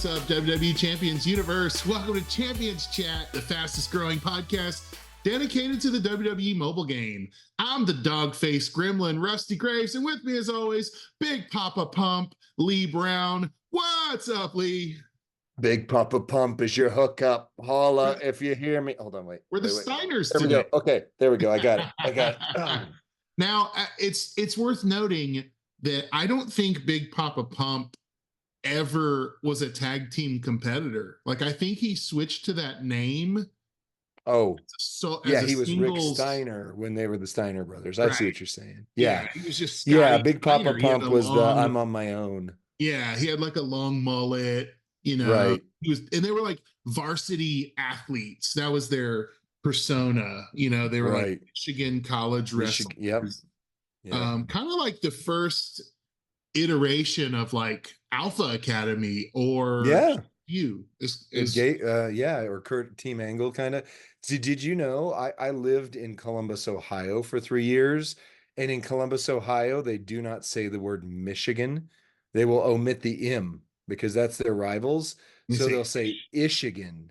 What's up, WWE Champions Universe? Welcome to Champions Chat, the fastest growing podcast dedicated to the WWE mobile game. I'm the dog-faced gremlin, Rusty Graves, and with me as always, Big Papa Pump, Lee Brown. What's up, Lee? Big Papa Pump is your hookup. Holla if you hear me. Hold on, wait. We're the Steiners there today. We go. Okay, there we go. I got it. Now, it's worth noting that I don't think Big Papa Pump ever was a tag team competitor. Like, I think he switched to that name. Oh, so yeah, he was Rick Steiner when they were the Steiner brothers. I see what you're saying. Yeah, he was just Big Papa Pump was I'm on my own. Yeah, he had like a long mullet, you know. Right. He was, and they were like varsity athletes. That was their persona. You know, they were like Michigan college wrestlers. Yep. Kind of like the first iteration of like Alpha Academy or or Kurt Team Angle kind of. Did you know I lived in Columbus, Ohio for 3 years, and in Columbus, Ohio, they do not say the word Michigan. They will omit the M because that's their rivals. So they'll say Ishigan.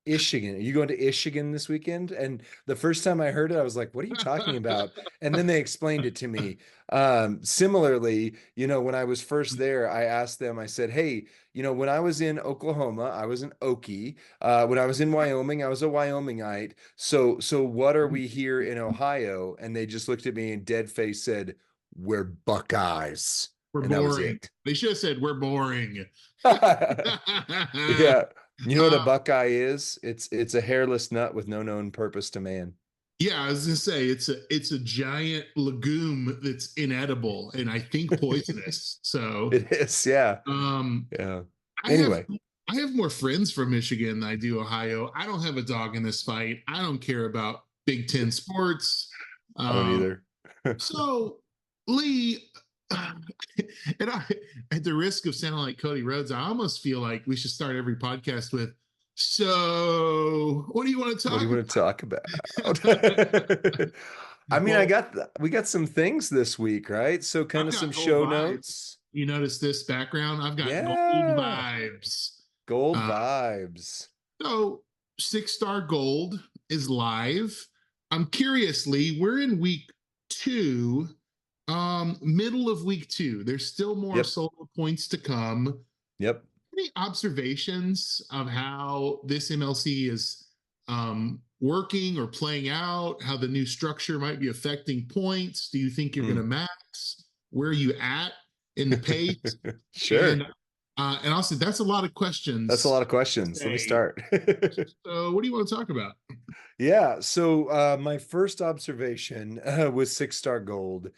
Ishigan. Are you going to Ishigan this weekend? And the first time I heard it, I was like, what are you talking about? And then they explained it to me. Similarly, you know, when I was first there, I asked them, I said, hey, you know, when I was in Oklahoma, I was an Okie. When I was in Wyoming, I was a Wyomingite. So what are we here in Ohio? And they just looked at me and dead face said, we're Buckeyes. We're boring. They should have said, we're boring. Yeah. You know what a Buckeye is? It's a hairless nut with no known purpose to man. Yeah, I was gonna say it's a giant legume that's inedible and I think poisonous. So it is, yeah. Yeah. Anyway, I have more friends from Michigan than I do Ohio. I don't have a dog in this fight. I don't care about Big Ten sports. I don't either. So Lee, and I, at the risk of sounding like Cody Rhodes, I almost feel like we should start every podcast with, so what do you want to talk about? What do you want to talk about? I mean, we got some things this week, right? So kind of some show notes. You notice this background? I've got gold vibes. Gold vibes. So 6-Star Gold is live. I'm curious, Lee, we're in week 2. Middle of week 2. There's still more solo points to come. Yep. Any observations of how this MLC is working or playing out? How the new structure might be affecting points? Do you think you're going to max? Where are you at in the pace? Sure. And also, that's a lot of questions. That's a lot of questions. Let me start. So, what do you want to talk about? Yeah. So, my first observation with 6-Star Gold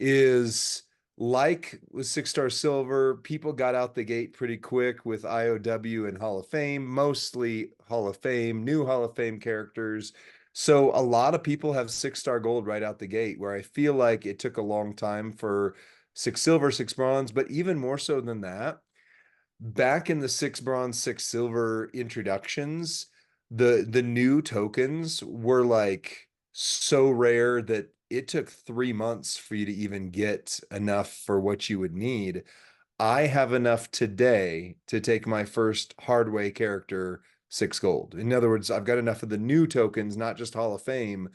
is, like with 6-Star Silver, people got out the gate pretty quick with IOW and Hall of Fame, mostly Hall of Fame, new Hall of Fame characters. So a lot of people have 6-Star Gold right out the gate, where I feel like it took a long time for 6 Silver, 6 Bronze, but even more so than that, back in the 6 Bronze, 6 Silver introductions, the new tokens were like so rare that it took 3 months for you to even get enough for what you would need. I have enough today to take my first hardway character 6 gold. In other words, I've got enough of the new tokens, not just Hall of Fame.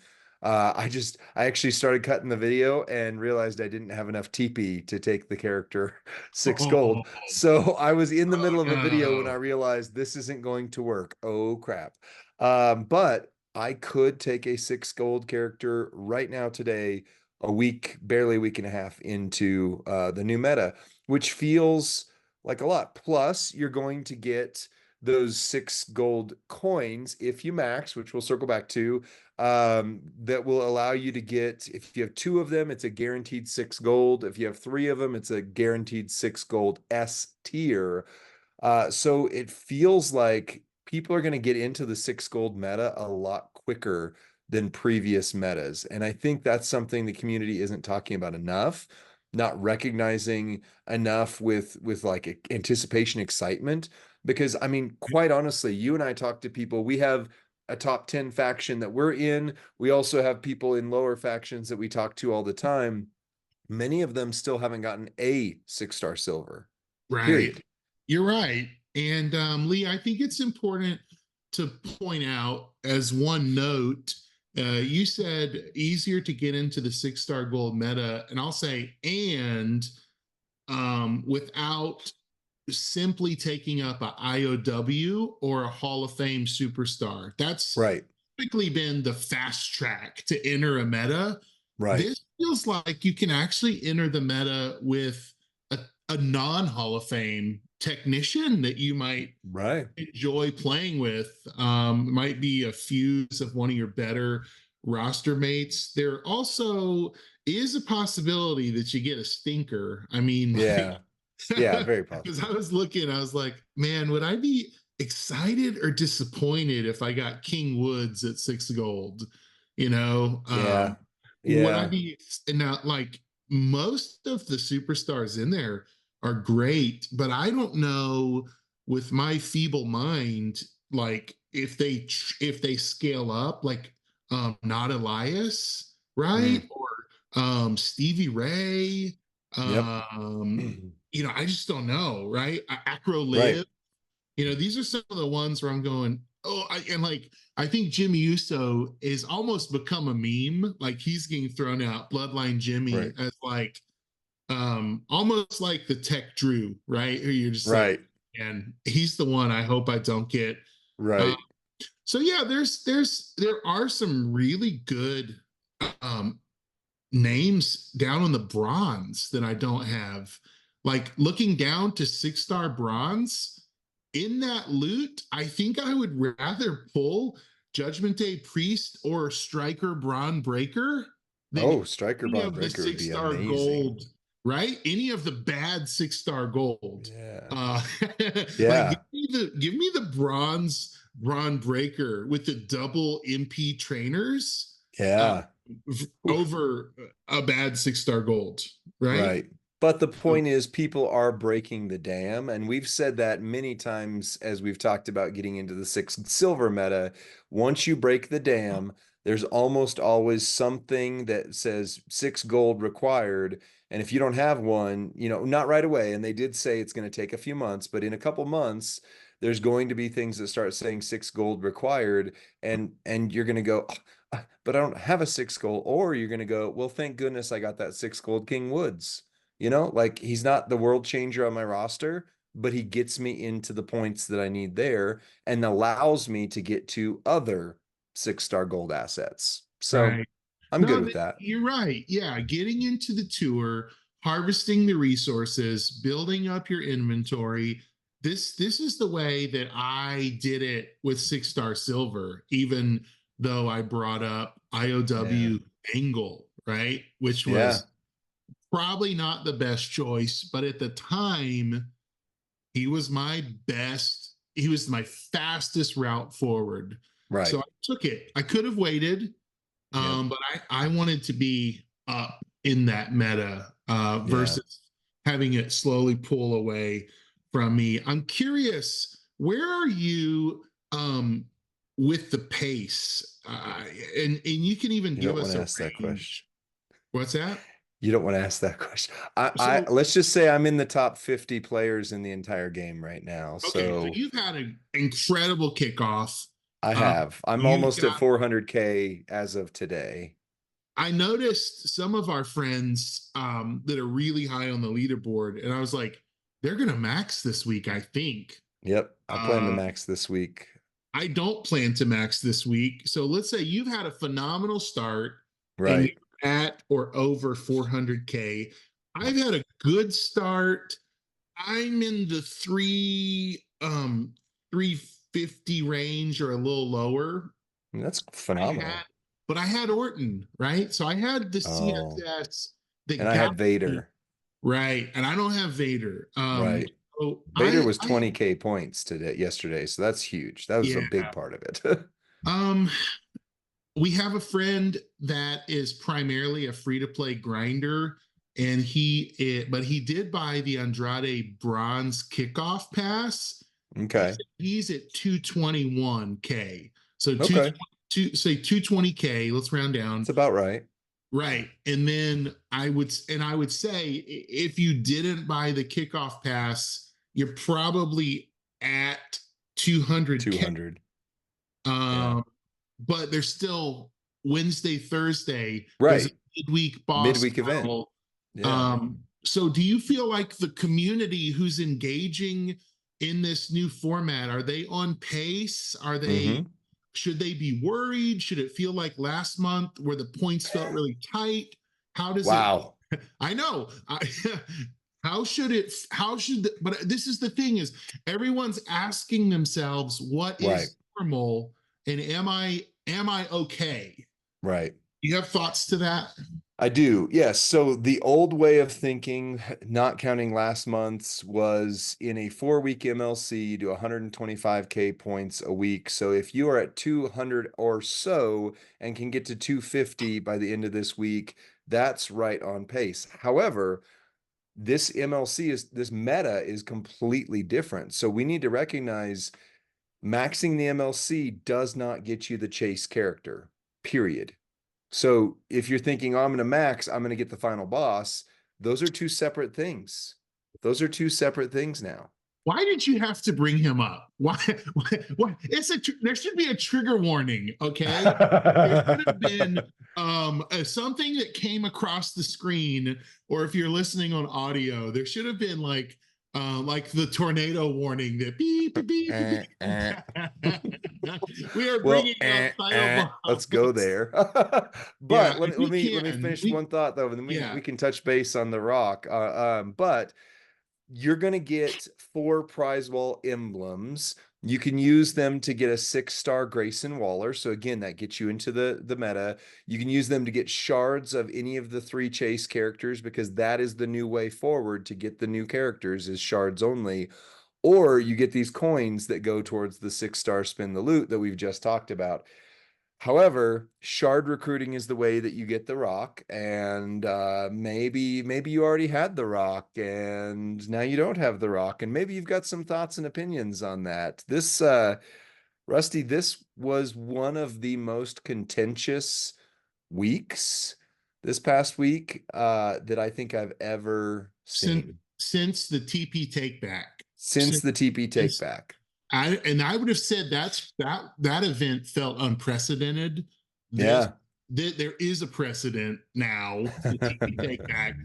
I actually started cutting the video and realized I didn't have enough TP to take the character 6 gold. So I was in the middle of a video when I realized this isn't going to work. Oh crap. But I could take a 6 gold character right now today, barely a week and a half into the new meta, which feels like a lot. Plus, you're going to get those 6 gold coins if you max, which we'll circle back to, that will allow you to get, if you have 2 of them, it's a guaranteed 6 gold. If you have 3 of them, it's a guaranteed 6 gold S tier. So it feels like people are going to get into the 6 gold meta a lot quicker than previous metas. And I think that's something the community isn't talking about enough, not recognizing enough with like anticipation, excitement. Because I mean, quite honestly, you and I talk to people, we have a top 10 faction that we're in. We also have people in lower factions that we talk to all the time. Many of them still haven't gotten a 6-Star Silver. Right. Period. You're right. And Lee, I think it's important to point out as one note, you said easier to get into the 6-star gold meta, and I'll say, and without simply taking up a IOW or a Hall of Fame superstar. That's Right. typically been the fast track to enter a meta. Right. This feels like you can actually enter the meta with a non Hall of Fame technician that you might Right. enjoy playing with. Might be a fuse of one of your better roster mates. There also is a possibility that you get a stinker. I mean, Yeah. Yeah, very because possible. I was looking, I was like, man, would I be excited or disappointed if I got King Woods at 6 gold? You know, Yeah. would I Yeah. be now like most of the superstars in there are great, but I don't know with my feeble mind, like if they scale up, like not Elias, right? Mm. Or Stevie Ray. Yep. Um, I just don't know, right? Acro Right. Live. These are some of the ones where I'm going, and like I think Jimmy Uso is almost become a meme. Like he's getting thrown out, Bloodline Jimmy, Right. as like almost like the Tech Drew, right? Who you're just like, Right. and he's the one I hope I don't get. Uh, Right. so yeah, there are some really good um names down on the bronze that I don't have. Like looking down to 6-star bronze in that loot, I think I would rather pull Judgment Day Priest or Striker Braun Breaker than Oh, Striker any Bond of the Breaker would be 6-star amazing. gold, right? Any of the bad 6-star gold. Yeah. Uh, like Yeah. give me the bronze Braun Breaker with the double MP trainers. Uh, Yeah. Oof. over a bad 6-star gold, right? Right. But the So, point is, people are breaking the dam. And we've said that many times as we've talked about getting into the 6 silver meta. Once you break the dam, there's almost always something that says 6 gold required. And if you don't have one, not right away. And they did say it's going to take a few months, but in a couple months, there's going to be things that start saying 6 gold required. And you're going to go, but I don't have a 6 gold. Or you're going to go, well, thank goodness I got that 6 gold King Woods. Like he's not the world changer on my roster, but he gets me into the points that I need there and allows me to get to other 6-star gold assets. So right. I'm good No, with that. you're right. Yeah, getting into the tour, harvesting the resources, building up your inventory. This is the way that I did it with 6-star silver, even though I brought up Yeah. IOW Angle, right? Which Yeah. was probably not the best choice, but at the time, he was my best. He was my fastest route forward. So Right. I took it. I could have waited, Yep. but I wanted to be up in that meta Yeah. versus having it slowly pull away from me. I'm curious, where are you with the pace? And you can even You give don't want us to a ask that question. range. What's that? You don't want to ask that question. I So let's just say I'm in the top 50 players in the entire game right now. okay, so So you've had an incredible kickoff. I Uh, have. I'm you've almost at got. 400K as of today. I noticed some of our friends that are really high on the leaderboard, and I was like, they're gonna max this week, I think. Yep. I plan to Uh, max this week. I don't plan to max this week. So let's say you've had a phenomenal start and Right. you're at or over 400K. I've had a good start. I'm in the 350 range or a little lower. That's I had, phenomenal. but I had Orton, right? So I had the Oh, CSS and that I got had me Vader. right, and I don't have Vader. Right. So Vader was I 20K points yesterday, so that's huge. That was a yeah. big part of it. Um, we have a friend that is primarily a free to play grinder, and but he did buy the Andrade Bronze Kickoff Pass. Okay. He's at 221K. So Okay. say 220K. Let's round It's down. about right. Right. And then I would say if you didn't buy the kickoff pass, you're probably at 200K. 200. But there's still Wednesday, Thursday. There's a Right. midweek boss Midweek event. battle. Yeah. So do you feel like the community who's engaging in this new format, are they on pace? Are they, should they be worried? Should it feel like last month where the points felt really tight? How does Wow. it, I know. How should it, but this is the thing is everyone's asking themselves, what is normal? And am I okay? Right. You have thoughts to that? I do. Yes. So the old way of thinking, not counting last month's, was in a 4-week MLC, you do 125K points a week. So if you are at 200 or so and can get to 250 by the end of this week, that's right on pace. However, this meta is completely different. So we need to recognize maxing the MLC does not get you the chase character, period. So if you're thinking, oh, I'm going to max, I'm going to get the final boss, those are two separate things. Those are two separate things now. Why did you have to bring him up? Why? There should be a trigger warning, okay? There should have been something that came across the screen, or if you're listening on audio, there should have been like the tornado warning that beep beep beep. We are bringing up final boss. Let's go there. But let me finish one thought though, and then we can touch base on the Rock. But you're going to get 4 prize wall emblems. You can use them to get a 6-star Grayson Waller. So again, that gets you into the meta. You can use them to get shards of any of the 3 chase characters, because that is the new way forward to get the new characters, is shards only. Or you get these coins that go towards the 6-star spin the loot that we've just talked about. However, shard recruiting is the way that you get the Rock, and maybe you already had the Rock and now you don't have the Rock, and maybe you've got some thoughts and opinions on that. This Rusty, this was one of the most contentious weeks this past week that I think I've ever seen since the TP take back. Since the TP take back. I would have said that event felt unprecedented. There is a precedent now. Take back.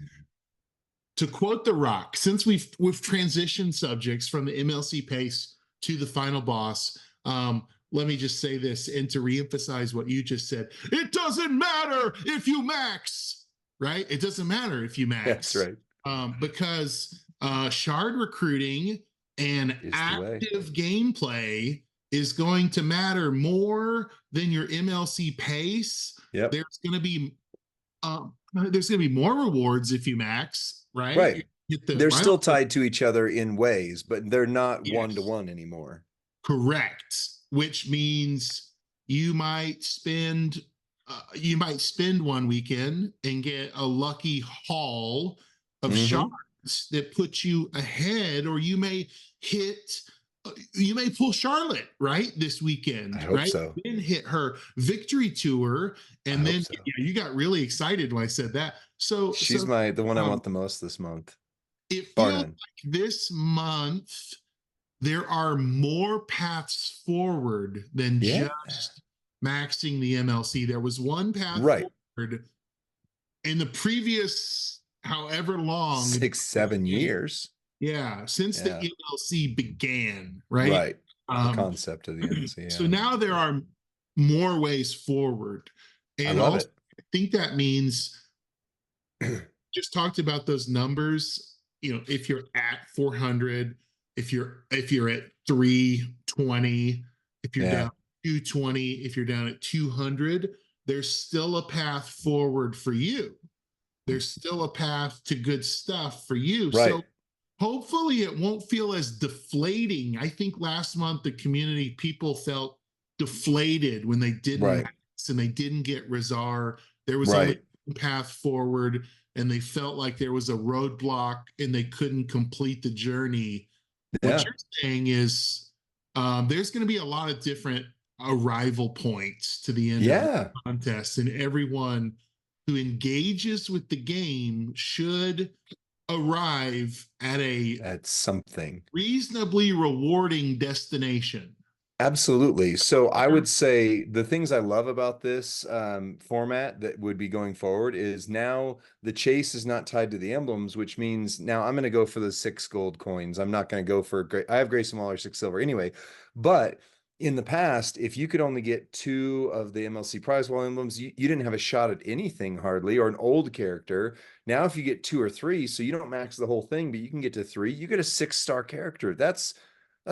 To quote The Rock, since we've transitioned subjects from the MLC pace to the final boss, let me just say this, and to reemphasize what you just said, it doesn't matter if you max, right? It doesn't matter if you max. That's right. Because shard recruiting and active gameplay is going to matter more than your MLC pace. Yep. There's going to be more rewards if you max, right? Right. They're still tied to each other in ways, but they're not one-to-one anymore. Correct. Which means you might spend 1 weekend and get a lucky haul of shards that puts you ahead, or you may pull Charlotte right this weekend. I hope so. Then hit her victory tour, and then you got really excited when I said that. So she's the one I want the most this month. It feels like this month there are more paths forward than just maxing the MLC. There was one path forward in the previous however long, 6-7 years. Yeah, since the MLC began, right? Right. The concept of the MLC. Yeah. So now there are more ways forward. And I love it. I think that means just talked about those numbers, if you're at 400, if you're at 320, if you're down 220, if you're down at 200, there's still a path forward for you. There's still a path to good stuff for you. Right. So hopefully it won't feel as deflating. I think last month the community people felt deflated when they didn't max and they didn't get Razar. There was only one path forward, and they felt like there was a roadblock and they couldn't complete the journey. What you're saying is there's going to be a lot of different arrival points to the end of the contest, and everyone who engages with the game should arrive at a That's something. reasonably rewarding destination. Absolutely. So I would say the things I love about this format that would be going forward is now the chase is not tied to the emblems, which means now I'm going to go for the 6 gold coins. I'm not going to go for I have Grayson Waller 6 silver anyway. But in the past, if you could only get 2 of the MLC prize wall emblems, you didn't have a shot at anything hardly, or an old character. Now, if you get 2 or 3, so you don't max the whole thing, but you can get to 3, you get a 6-star character. That's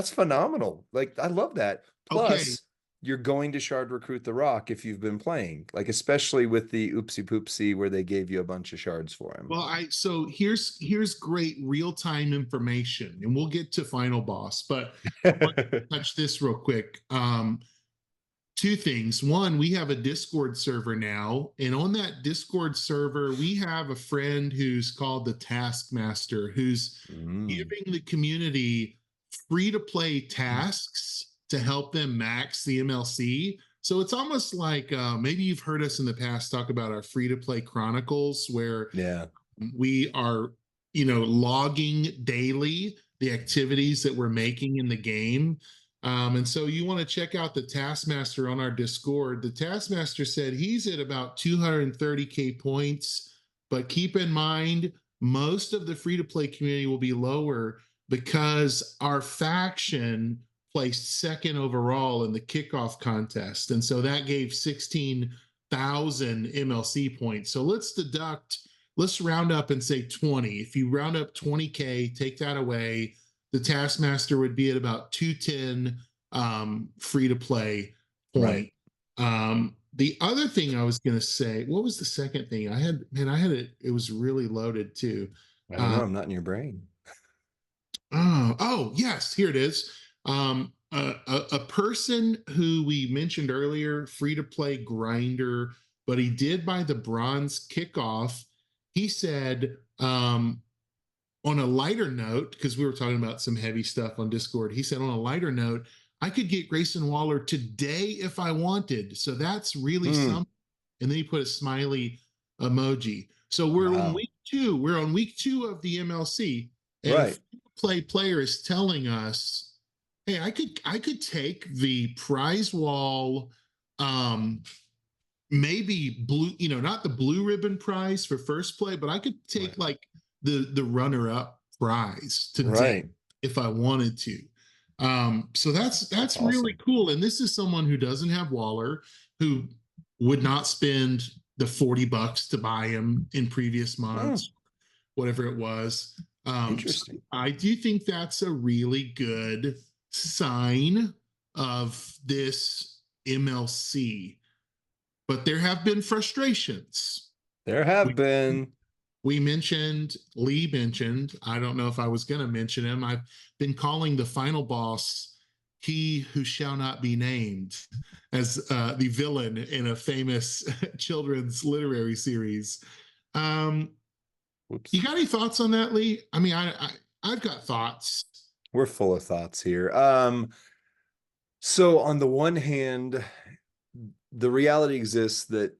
phenomenal. Like, I love that. Okay. Plus, you're going to shard recruit the rock if you've been playing, like especially with the oopsie poopsie where they gave you a bunch of shards for him. Well, so here's great real-time information, and we'll get to final boss, but I want to touch this real quick. 2 things. One, we have a Discord server now, and on that Discord server, we have a friend who's called the Taskmaster, who's giving the community free-to-play tasks to help them max the MLC. So it's almost like maybe you've heard us in the past talk about our free-to-play chronicles, where we are, logging daily the activities that we're making in the game. And so you want to check out the Taskmaster on our Discord. The Taskmaster said he's at about 230K points, but keep in mind, most of the free-to-play community will be lower because our faction placed second overall in the kickoff contest. And so that gave 16,000 MLC points. So let's round up and say 20. If you round up 20K, take that away, the Taskmaster would be at about 210 free to play point. Right. The other thing I was going to say, what was the second thing? I had it. It was really loaded too. I don't know. I'm not in your brain. Oh, yes, here it is. A person who we mentioned earlier, free to play grinder, but he did buy the bronze kickoff. He said, on a lighter note, because we were talking about some heavy stuff on Discord, he said, on a lighter note, I could get Grayson Waller today if I wanted. So that's really something. And then he put a smiley emoji. So we're on week 2. We're on week 2 of the MLC. And a play player is telling us, hey, I could take the prize wall, maybe blue, not the blue ribbon prize for first play, but I could take like the runner-up prize today if I wanted to. So that's awesome. Really cool. And this is someone who doesn't have Waller, who would not spend the $40 to buy him in previous months, whatever it was. Interesting. So I do think that's a really good sign of this MLC. But there have been frustrations. There have been. Lee mentioned, I don't know if I was going to mention him. I've been calling the final boss He Who Shall Not Be Named, as the villain in a famous children's literary series. You got any thoughts on that, Lee? I mean, I've got thoughts. We're full of thoughts here. So on the one hand, the reality exists that,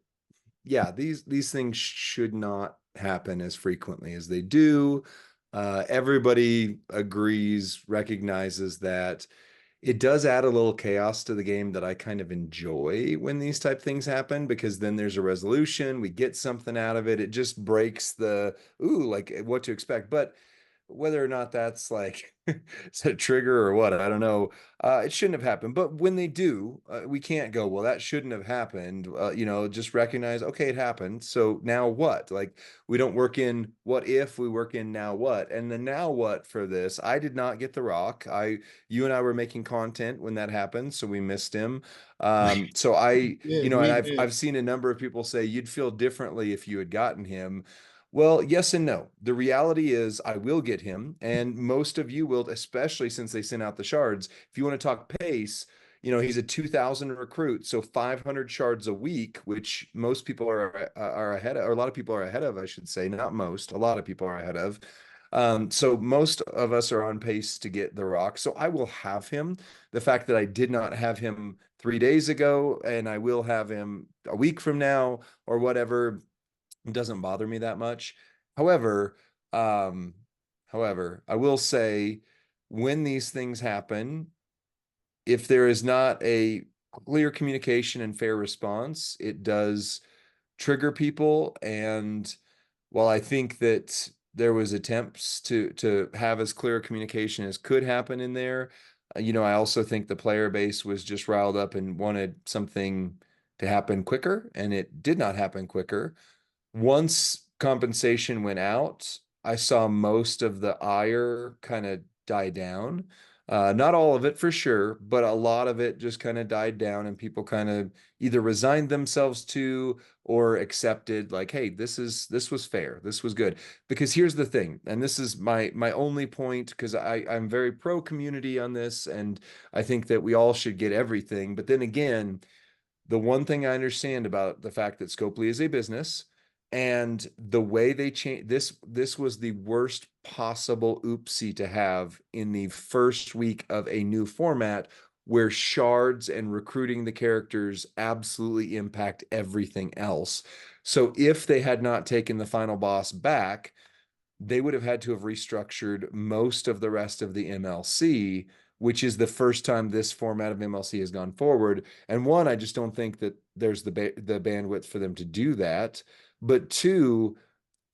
these things should not happen as frequently as they do. Everybody agrees, recognizes that it does add a little chaos to the game that I kind of enjoy when these type things happen, because then there's a resolution, we get something out of it. It just breaks the, like what to expect. But whether or not that's like is it a trigger or what, I don't know. It shouldn't have happened. But when they do, we can't go, well, that shouldn't have happened. Just recognize, okay, it happened. So now what? Like, we don't work in what if, we work in now what. And the now what for this, I did not get the rock. You and I were making content when that happened, so we missed him. So I've seen a number of people say you'd feel differently if you had gotten him. Well, yes and no. The reality is I will get him, and most of you will, especially since they sent out the shards. If you want to talk pace, he's a 2,000 recruit, so 500 shards a week, which most people are ahead of, or a lot of people are ahead of, I should say, not most, a lot of people are ahead of. So most of us are on pace to get the rock. So I will have him. The fact that I did not have him 3 days ago, and I will have him a week from now or whatever, doesn't bother me that much. However, Um, However, I will say when these things happen, if there is not a clear communication and fair response, it does trigger people. And while I think that there was attempts to have as clear communication as could happen in there, I also think the player base was just riled up and wanted something to happen quicker, and it did not happen quicker. Once compensation went out, I saw most of the ire kind of die down. Not all of it for sure, but a lot of it just kind of died down, and people kind of either resigned themselves to or accepted, like, hey, this was fair, this was good. Because here's the thing, and this is my only point, because I'm very pro community on this, and I think that we all should get everything. But then again, the one thing I understand about the fact that Scopely is a business and the way they change this was the worst possible oopsie to have in the first week of a new format where shards and recruiting the characters absolutely impact everything else. So if they had not taken the final boss back, they would have had to have restructured most of the rest of the MLC, which is the first time this format of MLC has gone forward. And one, I just don't think that there's the bandwidth for them to do that. But two,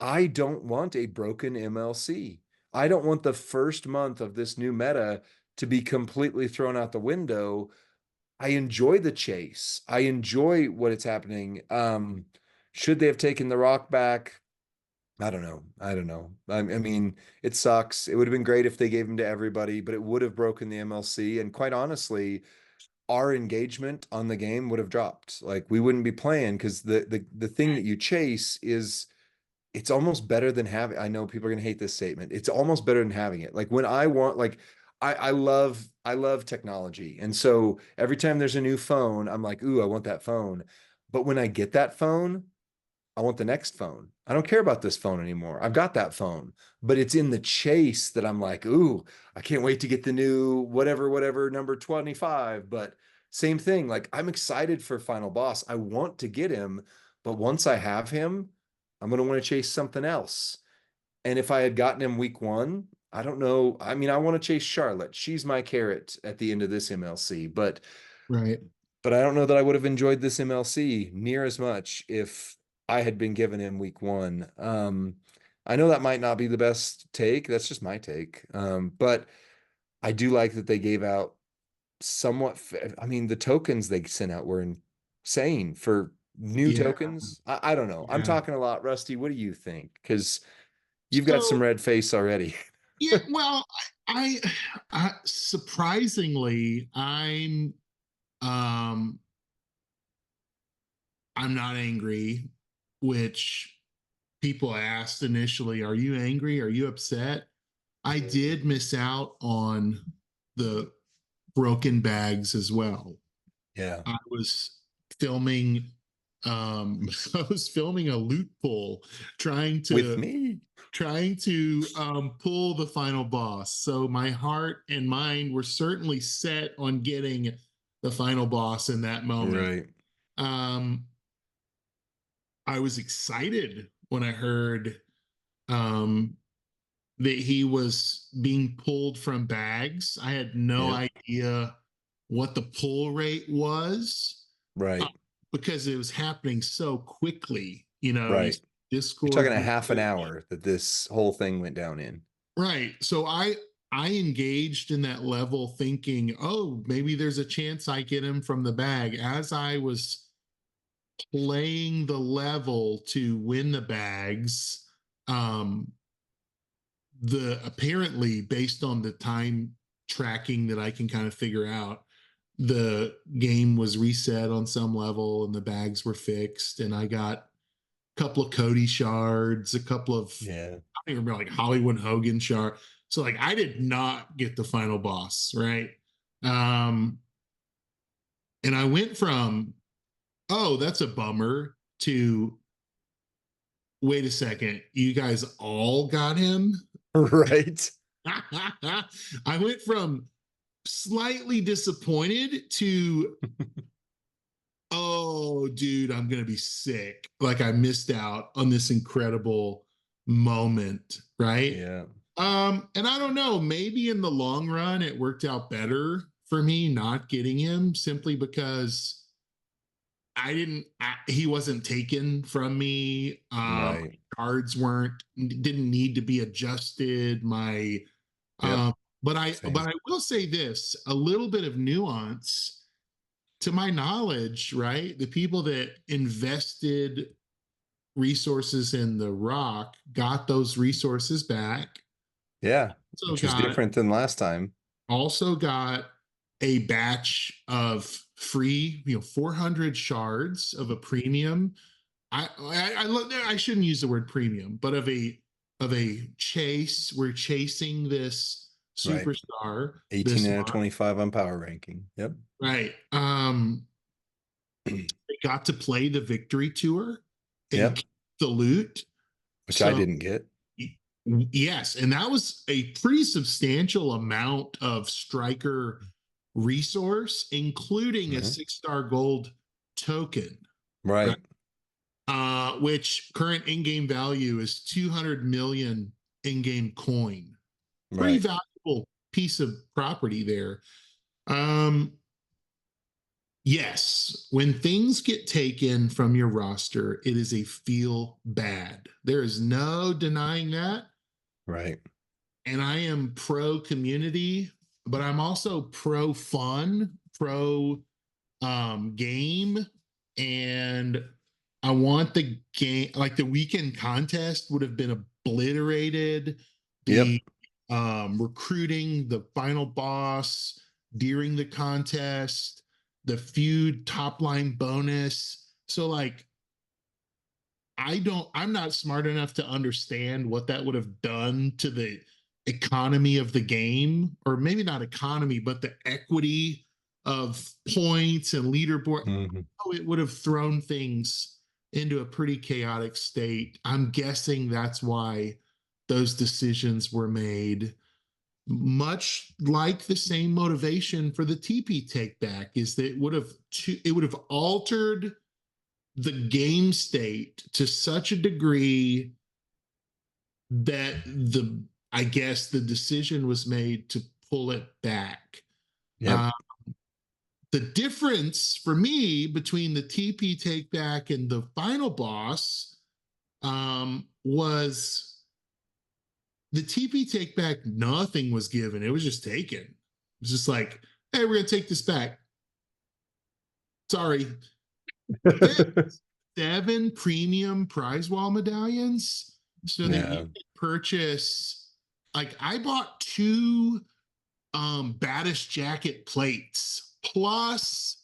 I don't want a broken MLC. I don't want the first month of this new meta to be completely thrown out the window. I enjoy the chase. I enjoy what it's happening. Should they have taken the rock back? I don't know. I don't know. I mean, it sucks. It would have been great if they gave them to everybody, but it would have broken the MLC. And quite honestly, our engagement on the game would have dropped. Like we wouldn't be playing because the thing that you chase is it's almost better than having. I know people are gonna hate this statement. It's almost better than having it. Like when I want, like I love technology, and so every time there's a new phone, I'm like, ooh, I want that phone. But when I get that phone, I want the next phone. I don't care about this phone anymore. I've got that phone, but it's in the chase that I'm like, ooh, I can't wait to get the new whatever number 25. But same thing, like I'm excited for Final Boss. I want to get him, but once I have him, I'm going to want to chase something else. And if I had gotten him week one, I don't know. I mean, I want to chase Charlotte. She's my carrot at the end of this MLC, Right. but I don't know that I would have enjoyed this MLC near as much if I had been given him week one. I know that might not be the best take. That's just my take. But I do like that they gave out somewhat. I mean, the tokens they sent out were insane for new Yeah. tokens. I don't know. I'm Yeah. talking a lot. Rusty, what do you think? Because you've got some So red face already. yeah, well, I surprisingly, um I'm not angry, which people asked initially, are you angry? Are you upset? I did miss out on the broken bags as well. Yeah. I was filming I was filming a loot pull trying With to me. pull the final boss. So my heart and mind were certainly set on getting the final boss in that moment. Right. Um I was excited when I heard um that he was being pulled from bags. I had no Yep. idea what the pull rate was uh, Right. because it was happening so quickly. You know, you Right. You're talking Discord a half an message. hour that this whole thing went down in. Right. So I engaged in that level thinking, oh, maybe there's a chance I get him from the bag. As I was playing the level to win the bags, um, the apparently based on the time tracking that I can kind of figure out, the game was reset on some level and the bags were fixed, and I got a couple of Cody shards, a couple of Yeah. I don't even remember like Hollywood Hogan shard. So like I did not get the final boss, right? Um, and I went from oh that's a bummer to wait a second, you guys all got him. Right. I went from slightly disappointed to, oh, dude, I'm going to be sick. Like I missed out on this incredible moment, right? Yeah. And I don't know, maybe in the long run it worked out better for me not getting him simply because he wasn't taken from me. Right. Cards didn't need to be adjusted. Yep. Um, but Same. I will say this, a little bit of nuance to my knowledge, right? The people that invested resources in the Rock got those resources back. Yeah. Also Which was got different than last time. also got a batch of free, 400 shards of a premium. I shouldn't use the word premium, but of a chase. We're chasing this Right. superstar 18 this out of month, 25 on power ranking. Yep. right? They got to play the victory tour and Yep. keep the loot. Which I So didn't get. yes, and that was a pretty substantial amount of striker resource, including a Mhm. 6-star gold token, right? Right. Which current in-game value is 200 million in-game coin. Pretty Right. valuable piece of property there. Um, yes, when things get taken from your roster, it is a feel bad. There is no denying that. Right. And I am pro community, but I'm also pro fun, pro game, and I want the game, like the weekend contest would have been obliterated. Yep. The recruiting, the final boss during the contest, the feud top line bonus. So like I'm not smart enough to understand what that would have done to the economy of the game, or maybe not economy, but the equity of points and leaderboard. Mhm. Oh, it would have thrown things into a pretty chaotic state. I'm guessing that's why those decisions were made. Much like the same motivation for the TP take back is that it would have altered the game state to such a degree that I guess the decision was made to pull it back. Yep. Uh, the difference for me between the TP take back and the final boss was the TP take back. Nothing was given; it was just taken. It was just like, "Hey, we're gonna take this back." Sorry, 7 premium prize wall medallions so that you Yeah. can purchase, like I bought 2 baddest jacket plates plus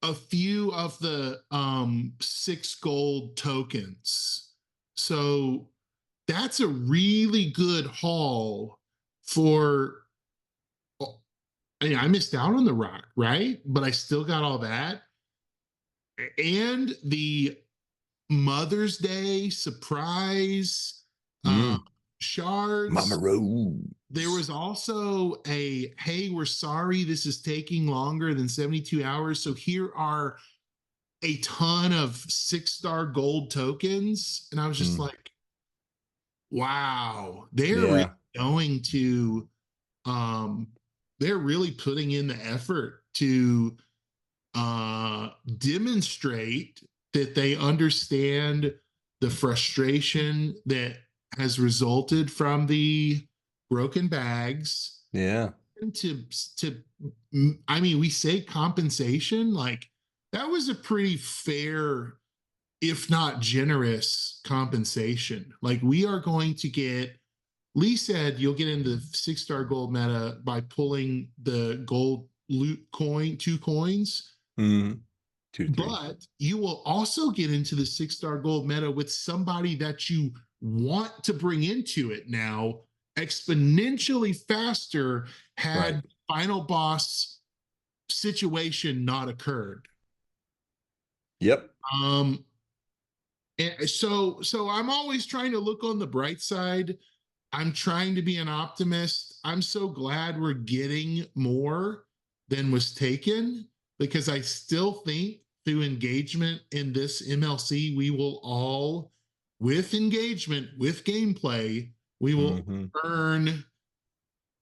a few of the 6 gold tokens. So that's a really good haul for, I missed out on the Rock, right? But I still got all that. And the Mother's Day surprise uh, Mm. Mama shards. There Rose. was also a, hey, we're sorry this is taking longer than 72 hours. So here are a ton of 6-star gold tokens. And I was just Mm. like, wow, they're really Yeah. going to, um, they're really putting in the effort to demonstrate that they understand the frustration that has resulted from the broken bags. Yeah. And to I mean, we say compensation, like that was a pretty fair, if not generous, compensation. Like we are going to get, Lee said you'll get into 6-star gold meta by pulling the gold loot coin, 2 coins, Mm. 2 to 3. but you will also get into the 6-star gold meta with somebody that you want to bring into it now exponentially faster Right. had final boss situation not occurred. Yep. Um, and so I'm always trying to look on the bright side. I'm trying to be an optimist. I'm so glad we're getting more than was taken, because I still think through engagement in this MLC, we will all with engagement, with gameplay, we will earn,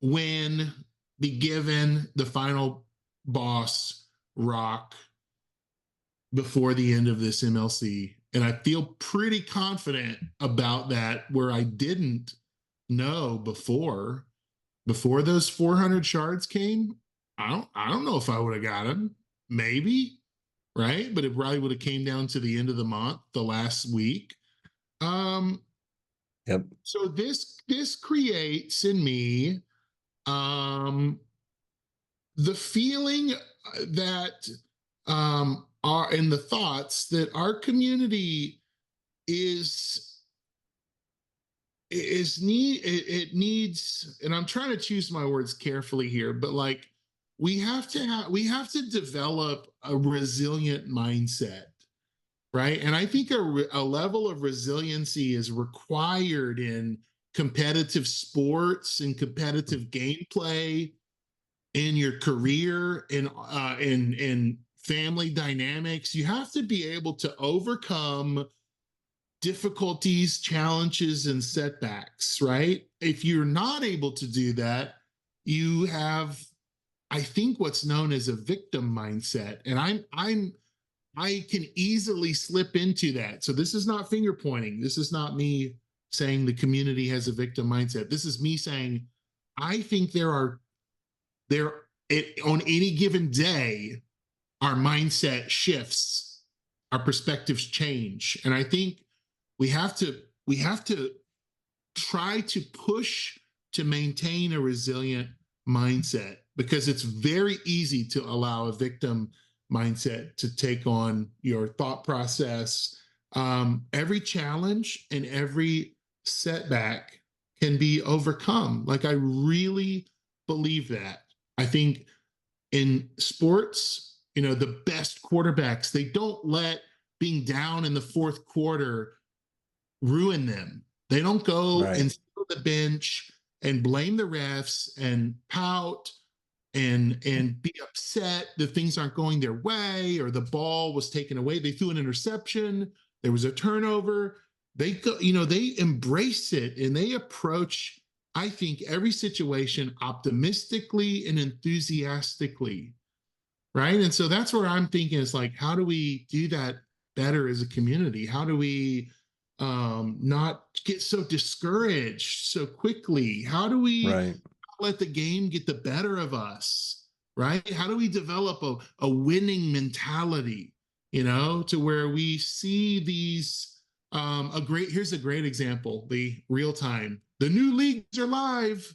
win, be given the final boss rock before the end of this MLC. And I feel pretty confident about that, where I didn't know before those 400 shards came. I don't know if I would have got them. Maybe, right? But it probably would have came down to the end of the month, the last week. Yep. So this creates in me the feeling that are in the thoughts that our community it needs, and I'm trying to choose my words carefully here, but like we have to develop a resilient mindset, right? And I think a level of resiliency is required in competitive sports and competitive gameplay, in your career, in family dynamics. You have to be able to overcome difficulties, challenges, and setbacks, right? If you're not able to do that, you have, I think, what's known as a victim mindset. And I can easily slip into that. So this is not finger pointing. This is not me saying the community has a victim mindset. This is me saying, I think on any given day, our mindset shifts, our perspectives change. And I think we have to try to push to maintain a resilient mindset, because it's very easy to allow a victim mindset to take on your thought process. Every challenge and every setback can be overcome. Like, I really believe that. I think in sports, the best quarterbacks, they don't let being down in the fourth quarter ruin them. They don't go and sit on the bench and blame the refs and pout and be upset that things aren't going their way, or the ball was taken away. They threw an interception. There was a turnover. They go, they embrace it, and they approach, I think, every situation optimistically and enthusiastically, right? And so that's where I'm thinking, is like, how do we do that better as a community? How do we not get so discouraged so quickly? How do we let the game get the better of us, right? How do we develop a winning mentality, to where we see these, here's a great example, the real time. The new leagues are live,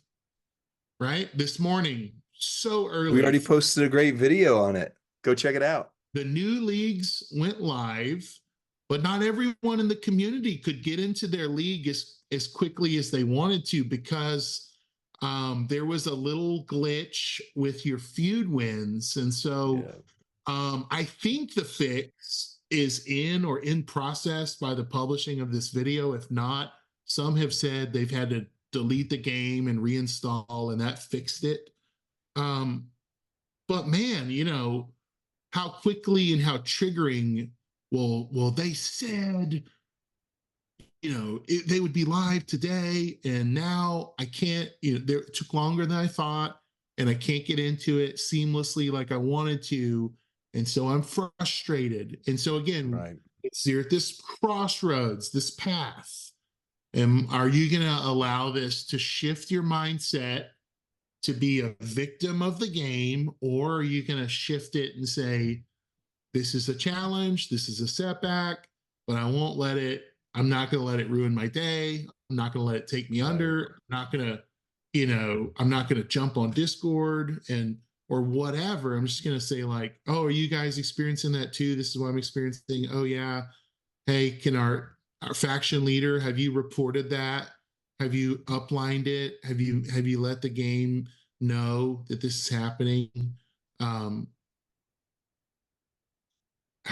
right? This morning, so early. We already posted a great video on it. Go check it out. The new leagues went live, but not everyone in the community could get into their league as quickly as they wanted to, because there was a little glitch with your feud wins. And so I think the fix is in process by the publishing of this video. If not, some have said they've had to delete the game and reinstall, and that fixed it. But man, how quickly and how triggering, well, they said, they would be live today, and now I can't, it took longer than I thought, and I can't get into it seamlessly like I wanted to. And so I'm frustrated. And so again, you're at this crossroads, this path. And are you going to allow this to shift your mindset to be a victim of the game, or are you going to shift it and say, this is a challenge, this is a setback, but I'm not going to let it ruin my day. I'm not going to let it take me under. I'm not going to jump on Discord or whatever. I'm just going to say, like, oh, are you guys experiencing that too? This is what I'm experiencing. Oh yeah. Hey, can our faction leader, have you reported that? Have you uplined it? Have you let the game know that this is happening? Have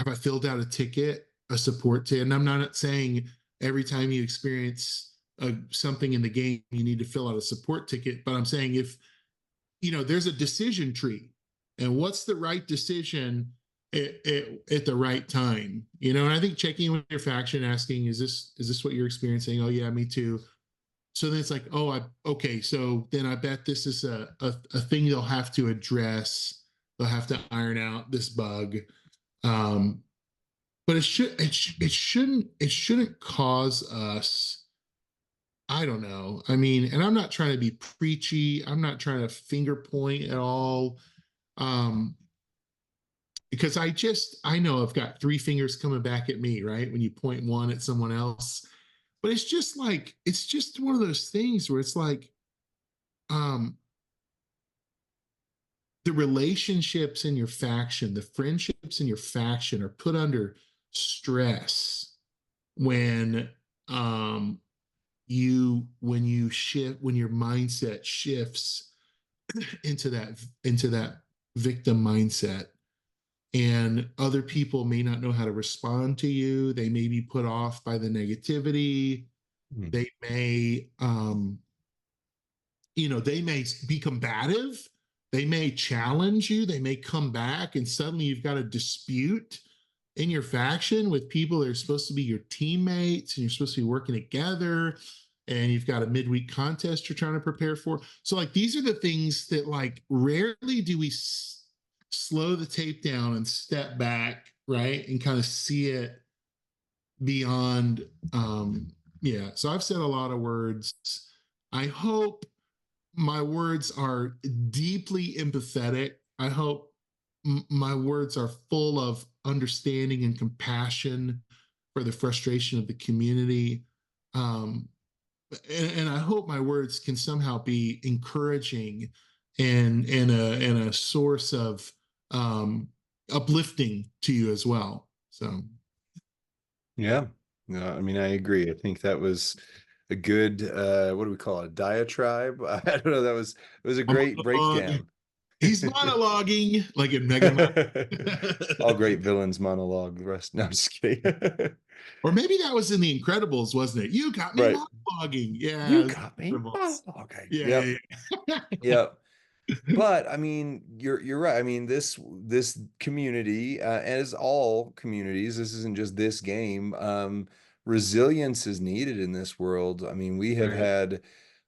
I filled out a ticket, a support ticket? And I'm not saying every time you experience something in the game, you need to fill out a support ticket, but I'm saying, if, there's a decision tree, and what's the right decision at the right time, you know. And I think checking in with your faction, asking, is this what you're experiencing? Oh yeah, me too. So then it's like, oh, okay, so then I bet this is a thing they'll have to address. They'll have to iron out this bug. um but it shouldn't cause us, I don't know. I mean, and I'm not trying to be preachy. I'm not trying to finger point at all. Um, because I know I've got three fingers coming back at me, right? When you point one at someone else. But it's just one of those things where it's like, um, the relationships in your faction, the friendships in your faction are put under stress when um when your mindset shifts into that victim mindset, and other people may not know how to respond to you. They may be put off by the negativity. Mm. They may they may be combative. They may challenge you. They may come back, and suddenly you've got a dispute in your faction with people that are supposed to be your teammates, and you're supposed to be working together, and you've got a midweek contest you're trying to prepare for. So like, these are the things that, like, rarely do we slow the tape down and step back, right, and kind of see it beyond. Yeah, so I've said a lot of words. I hope my words are deeply empathetic. I hope my words are full of understanding and compassion for the frustration of the community. Um, and I hope my words can somehow be encouraging and a source of uplifting to you as well. So Yeah. No, I mean, I agree. I think that was a good what do we call it? A diatribe? I don't know. It was a a great monologue. breakdown. He's monologuing like in Mega Man. All great villains monologue. The rest, no, I'm just kidding. Or maybe that was in The Incredibles, wasn't it? You got me Right. monologuing. Yeah, You it was got me. Incredibles. Okay. Yeah, Yep. yeah, Yep. But I mean, you're right. I mean, this community, as all communities, this isn't just this game. Resilience is needed in this world. I mean, we have yeah. Right. had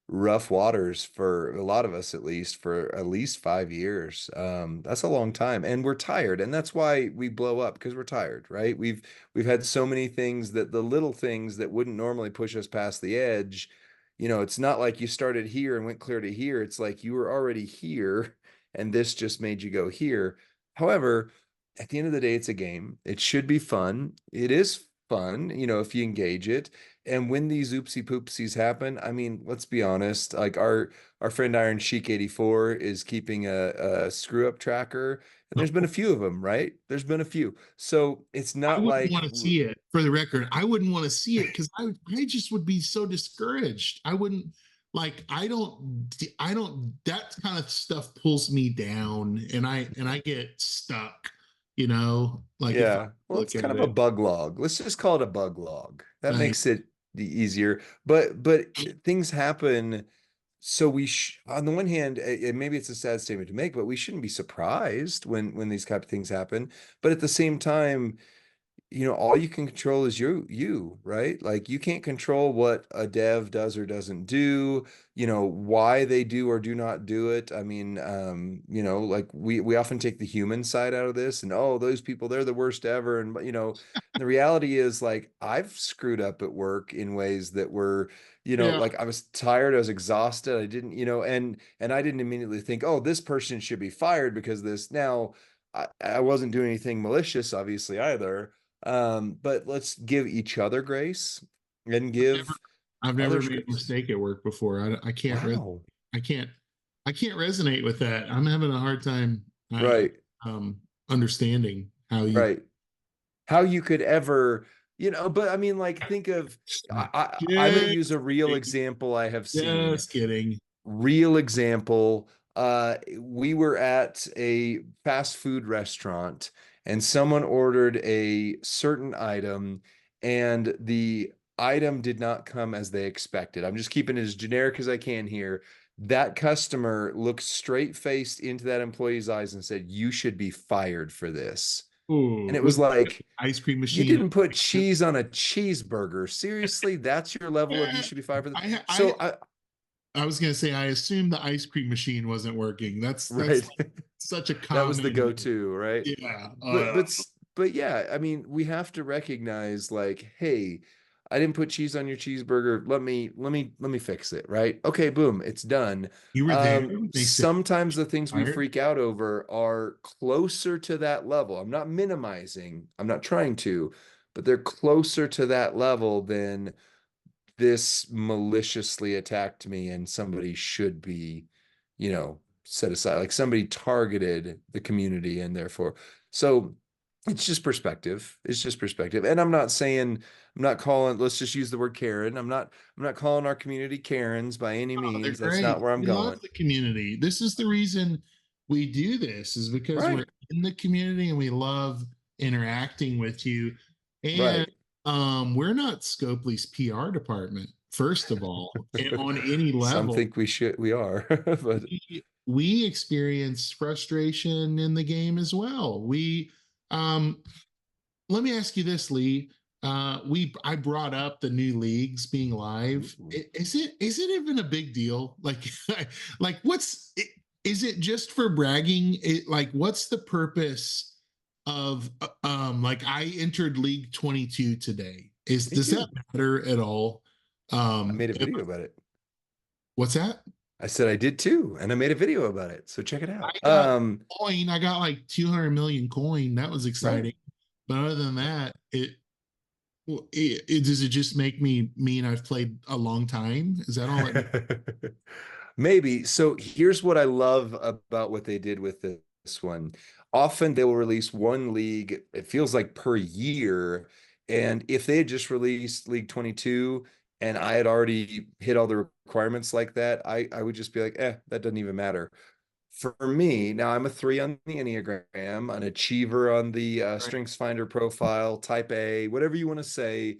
rough waters for a lot of us, at least for at least 5 years. That's a long time, and we're tired, and that's why we blow up, because we're tired, right? We've had so many things, that the little things that wouldn't normally push us past the edge. It's not like you started here and went clear to here. It's like you were already here, and this just made you go here. However, at the end of the day, it's a game. It should be fun. It is fun, if you engage it. And when these oopsie poopsies happen, I mean, let's be honest, like our friend Iron Sheik 84 is keeping a screw up tracker, and there's been a few of them, right? There's been a few. So it's I not wouldn't like want to see it, for the record. I wouldn't want to see it because I just would be so discouraged. I wouldn't like, I don't, that kind of stuff pulls me down, and I get stuck, like if I yeah, well, it's look kind at of a it. bug log. Let's just call it a bug log. That Right. makes it the easier. But things happen. So on the one hand, and maybe it's a sad statement to make, but we shouldn't be surprised when these type of things happen. But at the same time, all you can control is you, right? Like, you can't control what a dev does or doesn't do, why they do or do not do it. I mean, like, we often take the human side out of this, and, oh, those people, they're the worst ever. And, the reality is, like, I've screwed up at work in ways that were, Yeah. like, I was tired, I was exhausted, I didn't, and I didn't immediately think, oh, this person should be fired because of this. Now, I wasn't doing anything malicious, obviously, either. But let's give each other grace and Never, give I've never others made a grace. mistake at work before. I can't, Wow. I can't, I can't resonate with that. I'm having a hard time Right. understanding how you. Right. How you could ever, but I mean, like, think of, I'm going to use Just a real kidding. example I have seen. Just kidding. Real example. We were at a fast food restaurant, and someone ordered a certain item, and the item did not come as they expected. I'm just keeping it as generic as I can here. That customer looked straight faced into that employee's eyes and said, "You should be fired for this." And Ooh, it with was like, ice cream you machine. didn't put cheese on a cheeseburger. Seriously, that's your level of you Yeah, should be fired for that. I, I, So I I was gonna say, I assume the ice cream machine wasn't working. That's right. such a That was the common, go-to, right? yeah. But yeah, I mean, we have to recognize like, hey, I didn't put cheese on your cheeseburger. Let me fix it, right? Okay, boom, it's done. You were there when they said Sometimes the things we fired. freak out over are closer to that level. I'm not minimizing, I'm not trying to, but they're closer to that level than this maliciously attacked me and somebody should be, set aside. Like somebody targeted the community and therefore, so it's just perspective. It's just perspective. And I'm not saying, I'm not calling, let's just use the word Karen. I'm not calling our community Karens by any Oh, they're means. That's not great. where I'm We love going. the community. This is the reason we do this, is because we're Right. in the community and we love interacting with you. And Right. we're not Scopely's PR department, first of all, on any Some level. think we are, but We experience frustration in the game as well. Um, Let me ask you this, Lee. I brought up the new leagues being live. ooh. Is it even a big deal? Like, like is it just for bragging? Like, what's the purpose of like I entered League 22 today? Me Does that too. matter at all? I made a video about it. What's that? I said I did too, and I made a video about it. So check it I out. got coin. I got like 200 million coin. That was Right. exciting. But other than that, does it just make me mean I've played a long time? Is that all it? Maybe. So here's what I love about what they did with this one. Often they will release one league, it feels like per year. And if they had just released League 22 and I had already hit all the requirements like that, I would just be like, that doesn't even matter. For me, now I'm a 3 on the Enneagram, an achiever on the Right. Strengths Finder profile, type A, whatever you want to say.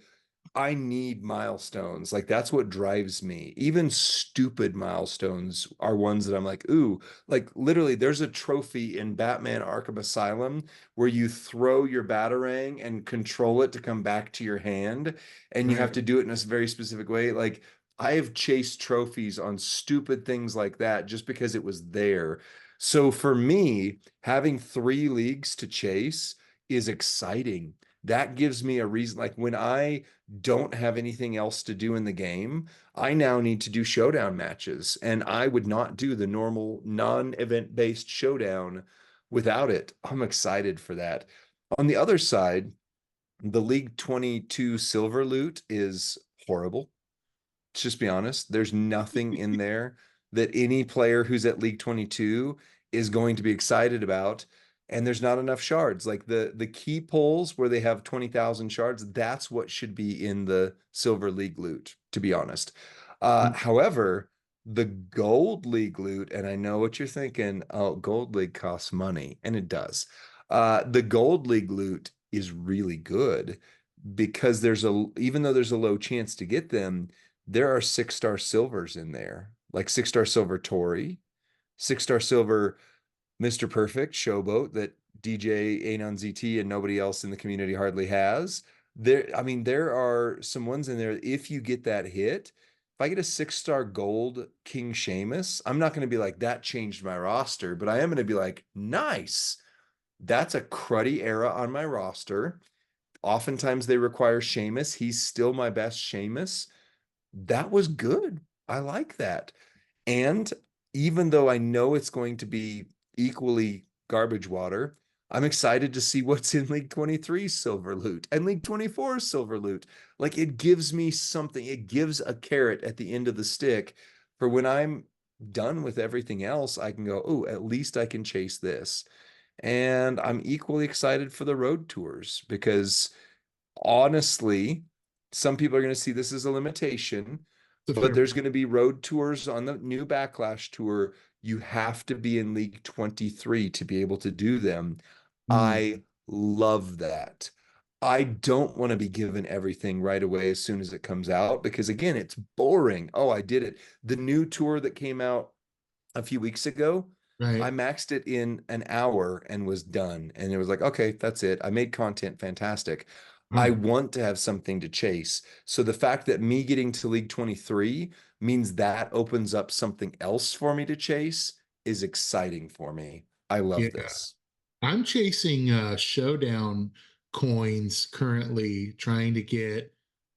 I need milestones. Like that's what drives me. Even stupid milestones are ones that I'm like, ooh, like literally there's a trophy in Batman Arkham Asylum where you throw your batarang and control it to come back to your hand and you have Right. to do it in a very specific way. Like I have chased trophies on stupid things like that just because it was there. So for me, having 3 leagues to chase is exciting. That gives me a reason. Like when I don't have anything else to do in the game, I now need to do showdown matches. And I would not do the normal non-event based showdown without it. I'm excited for that. On the other side, the League 22 silver loot is horrible. Let's just be honest. There's nothing in there that any player who's at League 22 is going to be excited about. And there's not enough shards. Like the key polls where they have 20,000 shards, that's what should be in the Silver League loot, to be honest. However, the Gold League loot, and I know what you're thinking, oh, Gold League costs money, and it does. The Gold League loot is really good because even though there's a low chance to get them, there are 6-star silvers in there, like 6-star silver Tori, 6-star silver Mr. Perfect Showboat that DJ Anon ZT and nobody else in the community hardly has. I mean, there are some ones in there. If you get that hit, if I get a 6-star gold King Sheamus, I'm not going to be like, that changed my roster, but I am going to be like, nice. That's a cruddy era on my roster. Oftentimes they require Sheamus. He's still my best Sheamus. That was good. I like that. And even though I know it's going to be equally garbage water, I'm excited to see what's in League 23 silver loot and League 24 silver loot. Like it gives me something, it gives a carrot at the end of the stick for when I'm done with everything else. I can go, oh, at least I can chase this. And I'm equally excited for the road tours because honestly, some people are going to see this as a limitation, The but fair there's going to be road tours on the new Backlash tour. You have to be in League 23 to be able to do them. Mm. I love that. I don't want to be given everything right away as soon as it comes out because, again, it's boring. Oh, I did it. The new tour that came out a few weeks ago, I Right. maxed it in an hour and was done. And it was like, okay, that's it. I made content fantastic. I Wow. want to have something to chase. So the fact that me getting to League 23 means that opens up something else for me to chase is exciting for me. I Yeah. love this. I'm chasing showdown coins currently, trying to get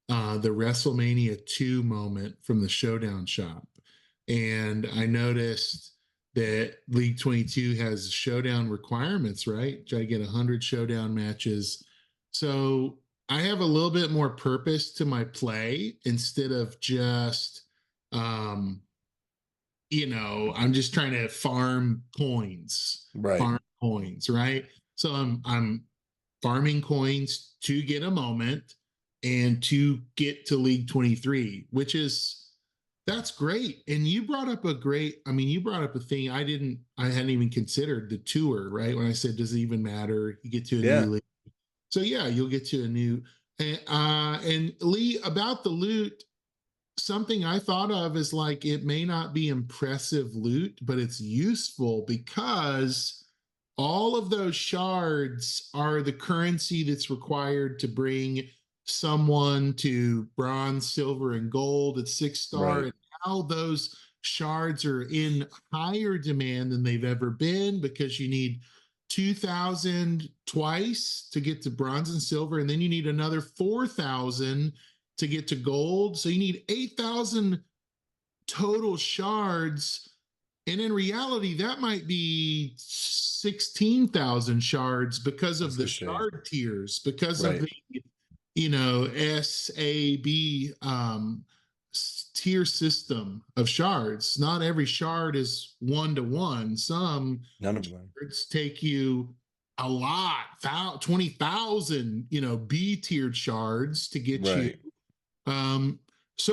the WrestleMania 2 moment from the showdown shop. And I noticed that League 22 has showdown requirements, right? Try to get 100 showdown matches. So I have a little bit more purpose to my play instead of just um, I'm just trying to Right. farm coins, right? So I'm farming coins to get a moment and to get to League 23, which is that's great. And you brought up a thing I hadn't even considered the tour, right? When I said, does it even matter? You get to a Yeah. new league. So yeah, you'll get to a new, and Lee, about the loot, something I thought of is like it may not be impressive loot, but it's useful because all of those shards are the currency that's required to bring someone to bronze, silver, and gold at 6 star. Right. And now those shards are in higher demand than they've ever been because you need 2,000 twice to get to bronze and silver, and then you need another 4,000 to get to gold. So you need 8,000 total shards. And in reality, that might be 16,000 shards because I was of the gonna say. shard tiers, because of Right. the, SAB tier system of shards. Not every shard is 1 to 1. Some None of them. shards take you a lot, 20,000, B tiered shards to get you Right. um, is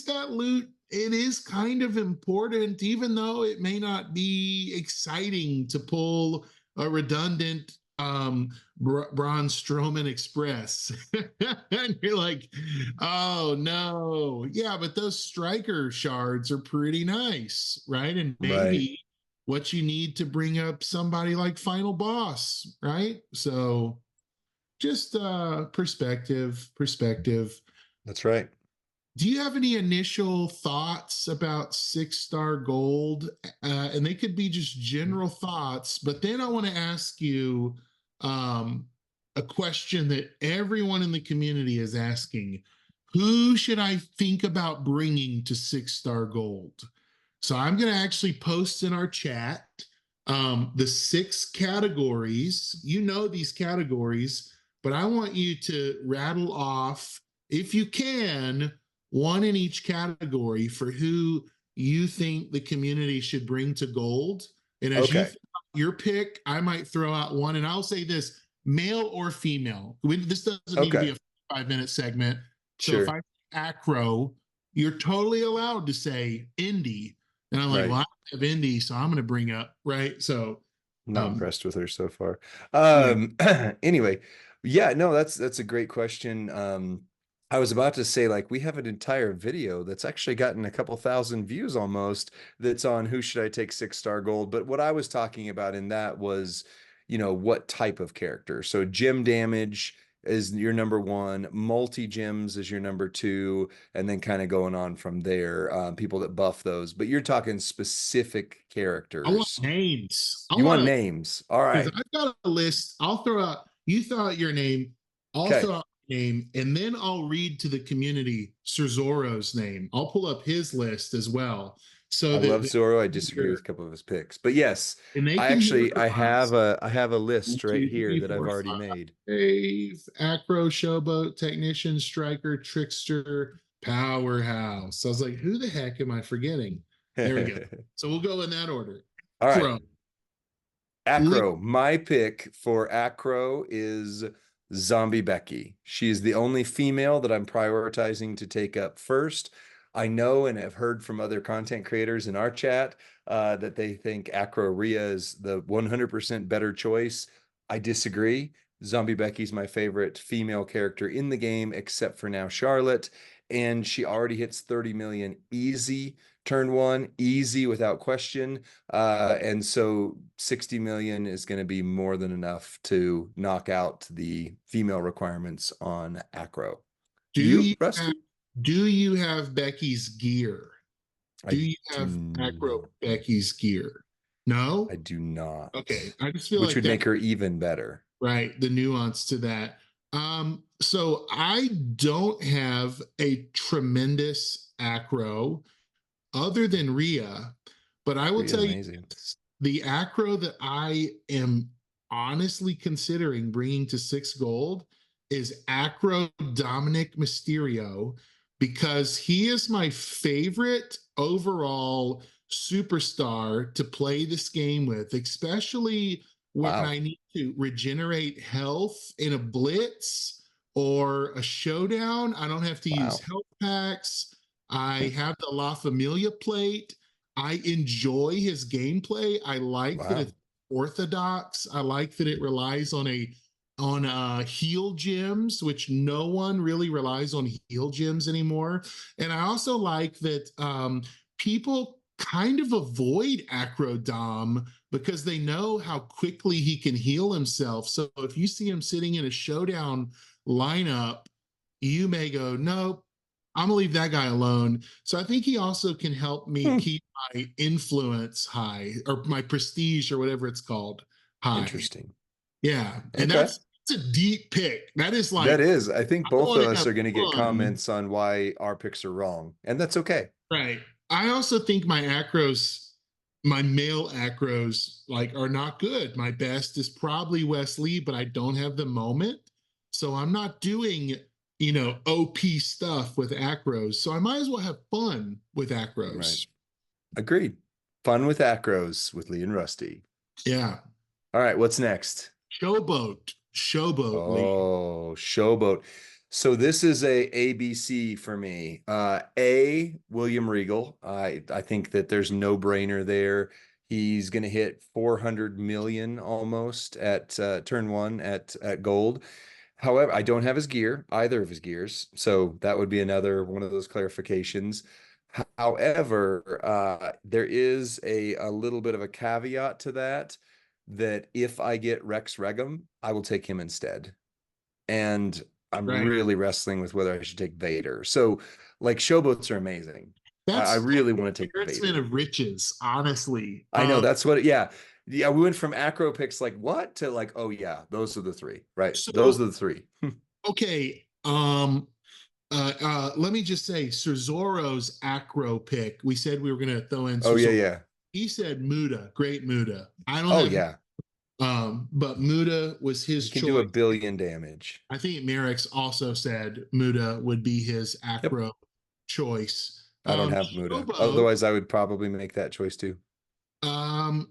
that loot? It is kind of important, even though it may not be exciting to pull a redundant Braun Strowman Express. And you're like, oh no. Yeah, but those striker shards are pretty nice, right? And Right. maybe what you need to bring up somebody like Final Boss, right? So just perspective. That's right. Do you have any initial thoughts about 6 star gold? And they could be just general thoughts, but then I want to ask you um, a question that everyone in the community is asking. Who should I think about bringing to 6 star gold? So I'm going to actually post in our chat the 6 categories. You know these categories, but I want you to rattle off, if you can, one in each category for who you think the community should bring to gold. And as you Okay. think about your pick, I might throw out one, and I'll say this: male or female. This doesn't need to be Okay. a 5-minute segment. So if Sure. I acro, you're totally allowed to say indie. And I'm like, well, Right. I have indie, so I'm going to bring up, right? So, Not um, impressed with her so far. yeah, Anyway, yeah, no, that's a great question. I was about to say, like, we have an entire video that's actually gotten a couple thousand views almost that's on who should I take 6 star gold. But what I was talking about in that was, what type of character. So gem damage is your number one, multi gems is your number two, and then kind of going on from there. People that buff those, but you're talking specific I want characters. names. I You want want to, names? All because right. I've got a list. I'll throw out, you throw out your name, I'll Okay. throw out your name, and then I'll read to the community Cerzoro's name. I'll pull up his list as well so I love that Zoro. I disagree with a couple of his picks, but yes, and they I can hear actually from I us. have a One, list right two, here three, that I've four, already made. 5. Acro, Showboat, Technician, Striker, Trickster, Powerhouse. I was like, who the heck am I forgetting? There we go. So we'll go in that order. All right. Acro. Acro. My pick for Acro is Zombie Becky. She is the only female that I'm prioritizing to take up first. I know and have heard from other content creators in our chat that they think Acro Rhea is the 100% better choice. I disagree. Zombie Becky's my favorite female character in the game, except for now Charlotte. and she already hits 30 million easy turn one, easy without question. And so 60 million is going to be more than enough to knock out the female requirements on acro. Do You, you have Rusty? do you have Becky's gear? Do I you have acro do. Becky's gear? No? I do not. Okay. I just feel Which like would that, make her even better. right, the nuance to that. So I don't have a tremendous acro other than Rhea, but I will Rhea's tell you amazing. this, the acro that I am honestly considering bringing to 6 gold is acro Dominic Mysterio, because he is my favorite overall superstar to play this game with, especially when Wow. I need to regenerate health in a blitz or a showdown. I don't have to use Wow. health packs. I have the La Familia plate. I enjoy his gameplay. I like that Wow. it's orthodox. I like that it relies on heal gems, which no one really relies on heal gems anymore. And I also like that people kind of avoid Acro Dom because they know how quickly he can heal himself. So if you see him sitting in a showdown lineup, you may go, nope, I'm gonna leave that guy alone. So I think he also can help me Hmm. keep my influence high, or my prestige, or whatever it's called, high. Interesting. Yeah, and Okay. that's a deep pick. That is That like, is. I think I both of want to us have are going to get fun. comments on why our picks are wrong, and that's okay. Right. I also think my acros, my male acros, like, are not good. My best is probably Wesley, but I don't have the moment. So I'm not doing, OP stuff with acros. So I might as well have fun with Right. acros. Agreed. Fun with acros with Lee and Rusty. Yeah. All right, what's next? Showboat. Showboat Lee. Oh, Showboat. So this is a ABC for me. A, William Regal. I think that there's no brainer there. He's going to hit 400 million almost at turn one at gold. However, I don't have his gear, either of his gears. So that would be another one of those clarifications. However, there is a little bit of a caveat to that, that if I get Rex Regum, I will take him instead. And I'm Right. really wrestling with whether I should take Vader. So, like, showboats are amazing. I That's really want to take embarrassment Vader. of riches, honestly. I know that's what, yeah. Yeah, we went from acro picks like what to like, oh yeah, those are the three, right? Those So are the three. okay. Let me just say, Cesaro's acro pick. We said we were going to throw in Oh yeah, Cesaro. yeah. He said Muda, great Muda. I don't Oh have, yeah. but Muda was his He can do a choice. billion damage. I think Merrick's also said Muda would be his Yep. acro choice. I don't have Muda. Showboat, Otherwise, I would probably make that choice too. um,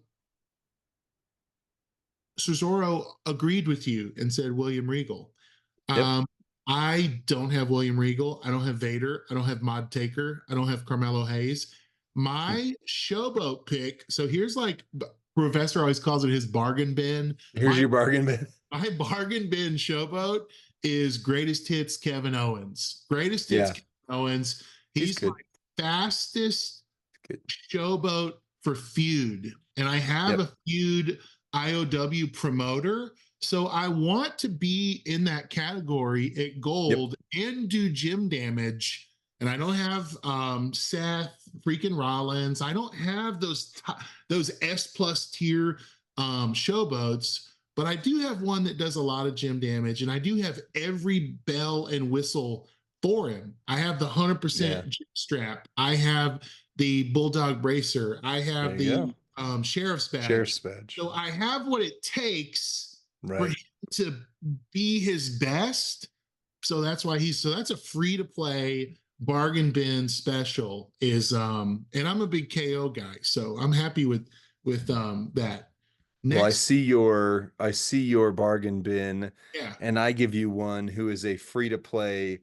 Cesaro agreed with you and said William Regal. Yep. Um, I don't have William Regal. I don't have Vader. I don't have Mod Taker. I don't have Carmelo Hayes. My showboat pick. So here's, like, Professor always calls it his bargain bin. Here's My your bargain bin. my bargain bin showboat is greatest hits Kevin Owens. Greatest hits Yeah, Kevin Owens. he's He's my good. fastest Good. showboat for feud, and I have Yep. a feud IOW promoter. So I want to be in that category at Yep. gold and do gym damage. And I don't have Seth freaking Rollins. I don't have those S plus tier showboats, but I do have one that does a lot of gym damage, and I do have every bell and whistle for him. I have the Yeah. 100% gym strap. I have the bulldog bracer. I There have you the go. sheriff's Sheriff's badge. badge. So I have what it takes for him Right. to be his best. So that's a free to play bargain bin special is and I'm a big KO guy, so I'm happy with that. Well, Next, I see your bargain bin, yeah. and I give you one who is a free to play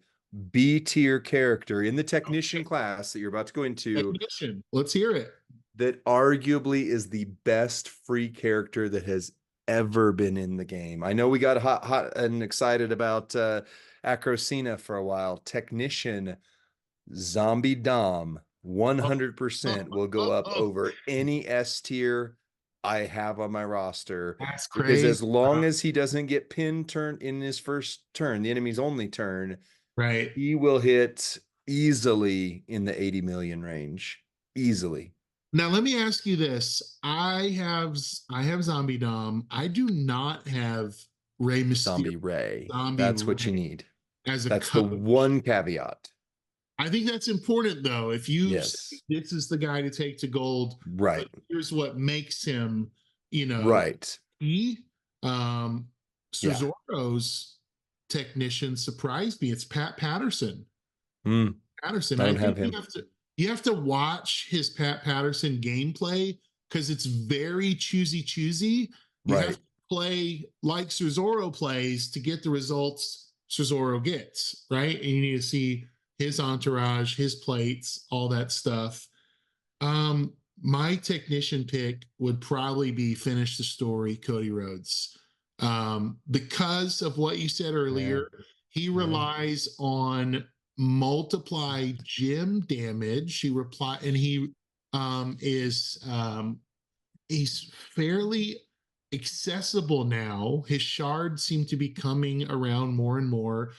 B tier character in the technician Okay. class that you're about to go into, Technician. Let's hear it. that arguably is the best free character that has ever been in the game. I know we got hot and excited about Acrosina for a while. Technician Zombie Dom 100% will go up over any S tier I have on my roster, That's because crazy. as long as he doesn't get pinned turn in his first turn, the enemy's only turn, Right. he will hit easily in the 80 million range. Easily. Now let me ask you this. I have Zombie Dom. I do not have Rey Mysterio, Zombie Ray. Zombie That's what you Ray need. as a That's the coach. one caveat. I think that's important though. If you say Yes. this is the guy to take to gold, but Right. here's what makes him, Right. he um Yeah. Cesaro's technician surprised me. It's Pat Patterson. Mm, Patterson. I I don't think have him. you have to watch his Pat Patterson gameplay because it's very choosy. You have Right. to play like Cesaro plays to get the results Cesaro gets, right? And you need to see his entourage, his plates, all that stuff. My technician pick would probably be finish the story, Cody Rhodes. Because of what you said Yeah. earlier, he Yeah. relies on multiply gym damage. He is he's fairly accessible now. His shards seem to be coming around more and more.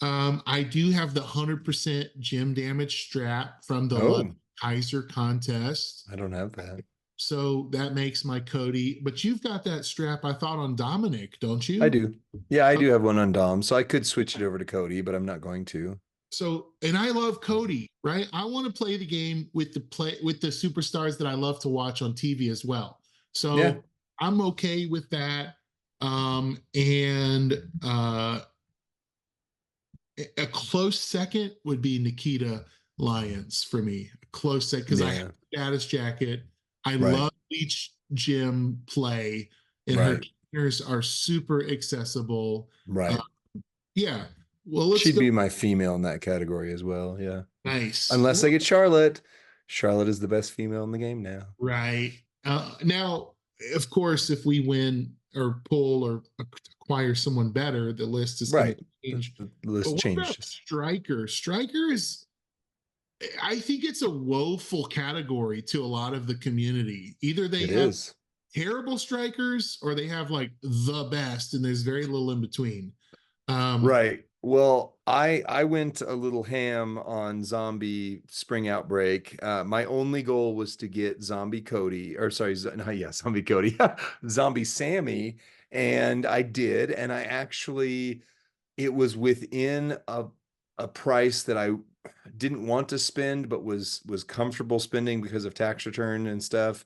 I do have the 100% gym damage strap from the Lud Oh, Kaiser contest. I don't have that. So that makes my Cody. But you've got that strap, I thought, on Dominic, don't I you? do. Yeah, I do have one on Dom, so I could switch it over to Cody, but I'm not going to. So, and I love Cody, right? I want to play the game with the superstars that I love to watch on TV as well. Yeah. So I'm okay with that. And a close second would be Nikita Lyons for me. A close second because I have Yeah. a status jacket. I Right. love each gym play, and her Right. trainers are super accessible. Uh, Right. yeah. Well, let's She'd go. be my female in that category as well. Yeah. Nice. Unless I get Charlotte. Charlotte is the best female in the game now. Right. Now, of course, if we win or pull or acquire someone better, the list is going to Right. The, change. the But list what about changes. Striker? Striker is, I think it's a woeful category to a lot of the community. Either they It have is. terrible strikers or they have like the best, and there's very little in between. Um, Right. Well, I went a little ham on Zombie Spring Outbreak. My only goal was to get Zombie Cody, or sorry, no, yeah, Zombie Cody, Zombie Sammy, and I did. And I actually, it was within a price that I didn't want to spend, but was comfortable spending because of tax return and stuff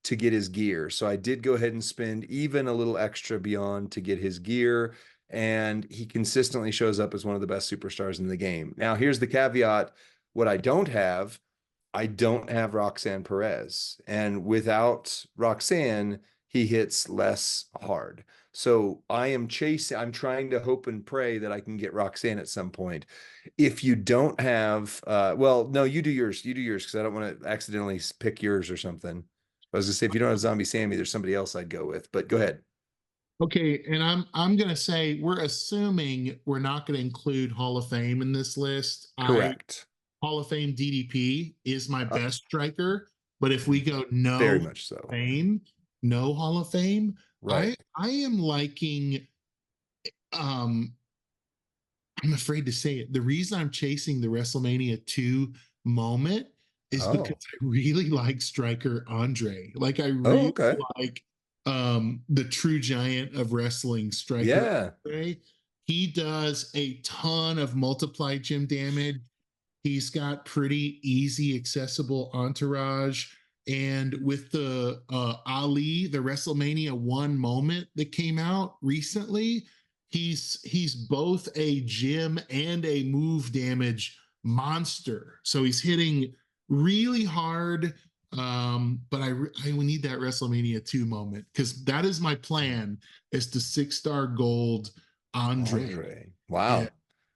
to get his gear. So I did go ahead and spend even a little extra beyond to get his gear. And he consistently shows up as one of the best superstars in the game. Now, here's the caveat. What I don't have Roxanne Perez. And without Roxanne, he hits less hard. So I'm trying to hope and pray that I can get Roxanne at some point. If you don't have, well, no, you do yours. You do yours because I don't want to accidentally pick yours or something. I was gonna say if you don't have Zombie Sammy, there's somebody else I'd go with. But go ahead. okay, and I'm gonna say we're assuming we're not gonna include Hall of Fame in this list. I Correct. Hall of Fame DDP is my best striker, but if we go no Very Hall much of so. Fame, no Hall of Fame, Right. I am liking um I'm afraid to say it. The reason I'm chasing the WrestleMania 2 moment is because Oh. I really like striker Andre. Like I Oh, really okay. like the true giant of wrestling striker Yeah. Andre. He does a ton of multiplied gym damage. He's got pretty easy, accessible entourage. And with the Ali, the WrestleMania 1 moment that came out recently, he's both a gym and a move damage monster. So he's hitting really hard. But I need that WrestleMania 2 moment because that is my plan is to 6-star gold Andre. Andre. Yeah, Wow.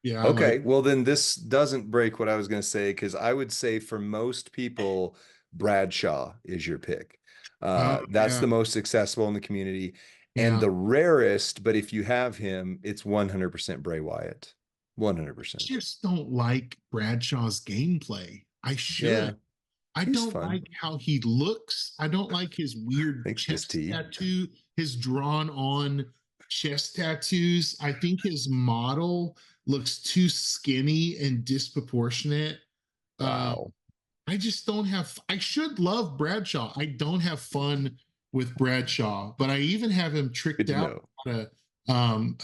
yeah, I like. Okay. Well, then this doesn't break what I was going to say because I would say for most people, Bradshaw is your pick. Oh That's yeah, the most accessible in the community and yeah. the rarest, but if you have him, it's 100% Bray Wyatt. 100%. just don't like Bradshaw's gameplay. I should. Yeah, I he's don't fun. like how he looks. I don't like his weird Thanks, Miss chest T. tattoo, his drawn on chest tattoos. I think his model looks too skinny and disproportionate. Um, Wow. I just don't have, I should love Bradshaw. I don't have fun with Bradshaw, but I even have him Good tricked to out know.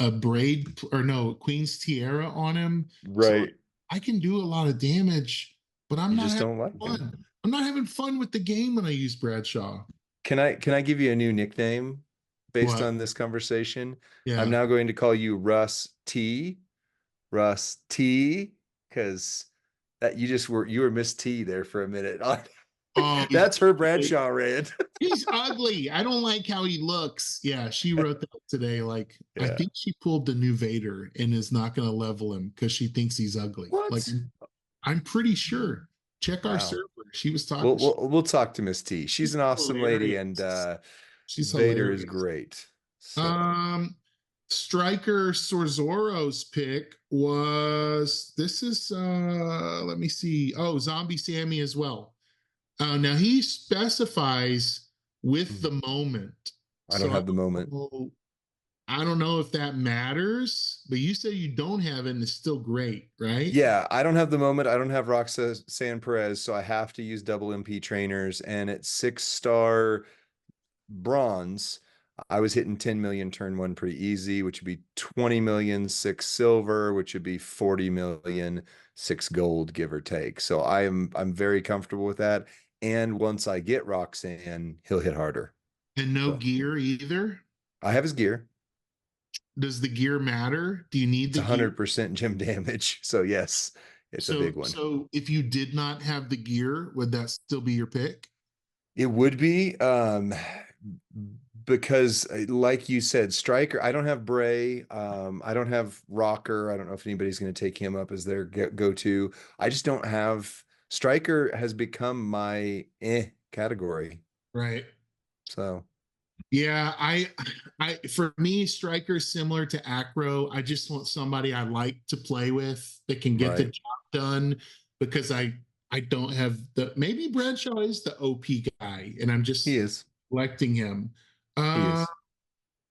a braid or no, Queen's Tiara on him. So Right. I can do a lot of damage, but I'm You not just having don't like him. fun. I'm not having fun with the game when I use Bradshaw. Can I give you a new nickname based What? on this conversation? I'm Yeah. now going to call you Russ T. Russ T, because that you were Miss T there for a minute. Oh, That's her Bradshaw rant. he's ugly. I don't like how he looks. Yeah, she wrote that today. Like, I Yeah. think she pulled the new Vader and is not going to level him because she thinks he's ugly. Like, What? I'm pretty sure. Check our Wow. server. She was talking. We'll talk to Miss T. She's She's an awesome lady, and hilarious. She's Vader is hilarious. great. So Um, Striker Sorzoro's pick was this is let me see. Oh, Zombie Sammy as well. Now he specifies with the moment. I don't So I have the moment. I don't know if that matters, but you say you don't have it and it's still great, right? Yeah, I don't have the moment. I don't have Roxanne Perez, so I have to use double MP trainers. And at 6-star bronze, I was hitting 10 million turn one pretty easy, which would be 20 million 6 silver, which would be 40 million 6 gold, give or take. So I'm very comfortable with that. And once I get Roxanne, he'll hit harder. And no So gear either. I have his gear. Does the gear matter? Do you need It's the gear? 100% gem damage. So yes, it's a So, big one. so if you did not have the gear, would that still be your pick? It would be because like you said, Striker, I don't have Bray, I don't have Rocker. I don't know if anybody's going to take him up as their go-to. I just don't have Striker has become my category. Right. So Yeah, for me, striker is similar to acro. I just want somebody I like to play with that can get the right. job done because I don't have the maybe Bradshaw is the OP guy and I'm He just is. selecting him. He Uh is.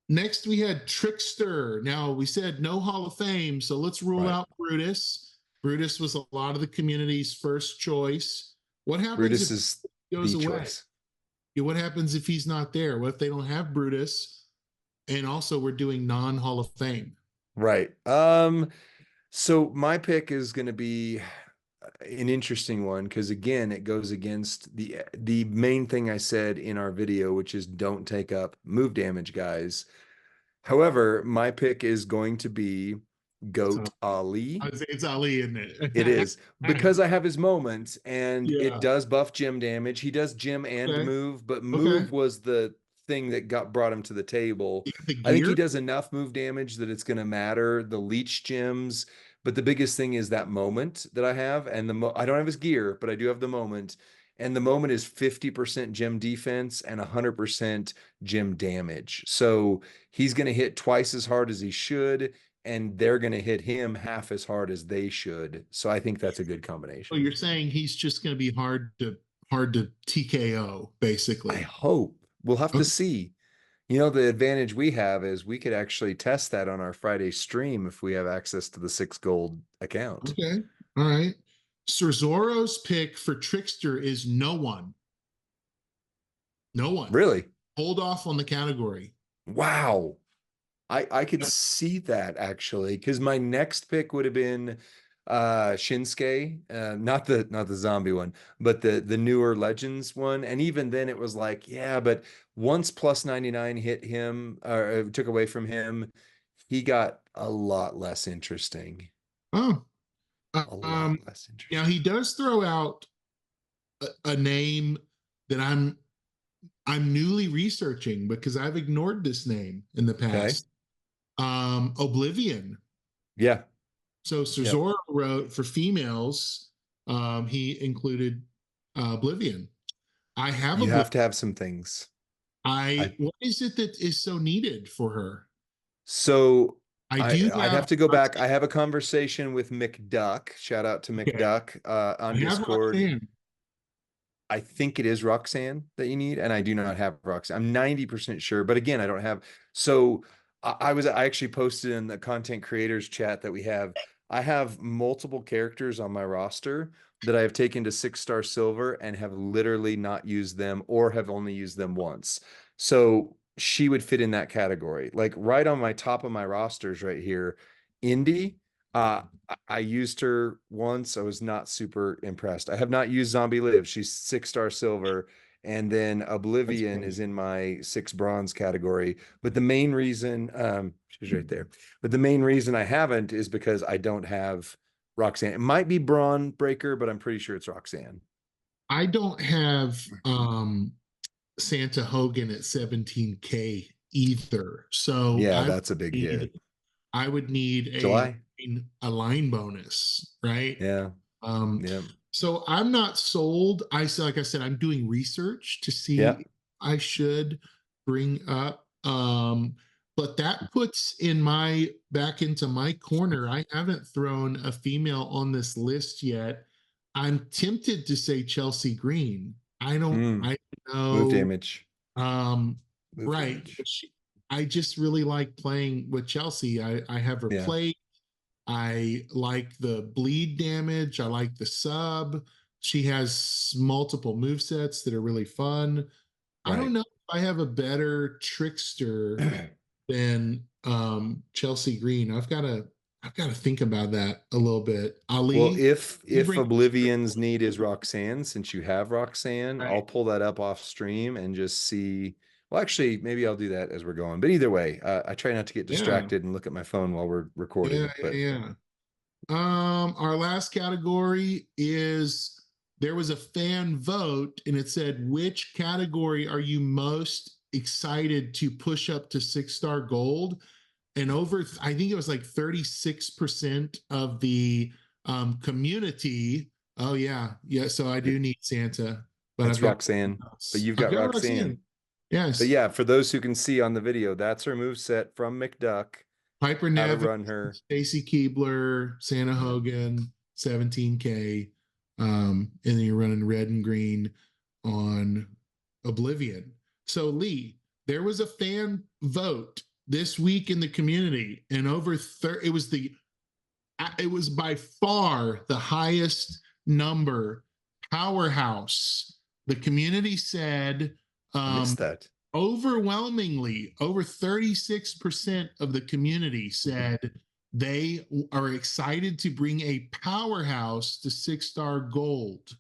Next we had Trickster. Now we said no Hall of Fame, so let's rule Right. out Brutus. Brutus was a lot of the community's first choice. What happens Brutus if is he goes the away? choice. Yeah, what happens if he's not there? What if they don't have Brutus? And also, we're doing non Hall of Fame. Right. So my pick is going to be an interesting one because again, it goes against the main thing I said in our video, which is don't take up move damage, guys. However, my pick is going to be So Goat Ali. I would say it's Ali, isn't It it? is because I have his moments and it Yeah. does buff gym damage. He does gym and Okay. move, but Okay. move was the thing that brought him to the table. You got the I think he gear. does enough move damage that it's going to matter. The leech gems, but the biggest thing is that moment that I have, and I don't have his gear, but I do have the moment, and the moment is 50% gem defense and 100% gem damage. So he's going to hit twice as hard as he should and they're going to hit him half as hard as they should. So I think that's a good So combination. you're saying he's just going to be hard to TKO, I basically. hope we'll have to Okay. see. You know, the advantage we have is we could actually test that on our Friday stream if we have access to the 6 gold account. Okay. All right. Cerzoro's pick for Trickster is no one. No one. Really? Hold off on the category. Wow. I could see that actually because my next pick would have been Shinsuke, not the zombie one, but the newer Legends one. And even then it was like, yeah, but once plus 99 hit him or took away from him, he got a lot less interesting. Oh. A lot Um, less Now interesting. he does throw out a name that I'm newly researching because I've ignored this name in the Okay. past. Oblivion. Yeah. So Yep. Cesaro wrote for females. He included Oblivion. I have You have Oblivion. to have some things. I What is it that is so needed for her? so I do I'd have have to go back. I Roxanne. have a conversation with McDuck. Shout out to Okay. McDuck on I have Discord. Roxanne. I think it is Roxanne that you need, and I do not have Roxanne. I'm 90% sure, but again, I don't have. So I actually posted in the content creators chat that we have. I have multiple characters on my roster that I have taken to 6-star silver and have literally not used them or have only used them once. So she would fit in that category. Like right on my top of my rosters right here, Indy. I used her once. I was not super impressed. I have not used Zombie Live. She's 6-star silver. And then That's Oblivion great. is in my 6 bronze category. But the main reason, she's right there. But the main reason I haven't is because I don't have Roxanne. It might be Braun Breaker, but I'm pretty sure it's Roxanne. I don't have Santa Hogan at 17K either. So Yeah, that's a big hit. I would need July. a line bonus, right? Yeah. Um, Yeah. so I'm not sold. Like I said, I'm doing research to see Yeah. if I should bring up. But that puts in my back into my corner. I haven't thrown a female on this list yet. I'm tempted to say Chelsea Green. Mm. I Move know. damage. Um, Move right. damage. I just really like playing with Chelsea. I have her Yeah. plate. I like the bleed damage. I like the sub. She has multiple move sets that are really fun. I don't Right. know if I have a better trickster than Chelsea Green. I've got to think about that a little bit. Well, Ali, you if bring Oblivion's need is Roxanne, since you have Roxanne, I'll right. pull that up off stream and just see. Well, actually, maybe I'll do that as we're going. But either way, I try not to get Yeah. distracted and look at my phone while we're Yeah, recording. yeah, But yeah. Our last category is there was a fan vote, and it said, which category are you most excited to push up to 6-star gold? And I think it was like 36% of the community. Oh, yeah. Yeah. So I do need Santa, but I've it's got Roxanne. But you've I've got got Roxanne. Roxanne. But Yes. yeah, for those who can see on the video, that's her move set from McDuck. Piper How to Nevin, run her. Stacy Keebler, Santa Yeah. Hogan, 17K. And then you're running red and green on Oblivion. So, Lee, there was a fan vote this week in the community, and it was by far the highest number. Powerhouse. The community said I um, missed that. overwhelmingly, over 36% of the community said they are excited to bring a powerhouse to 6-star gold.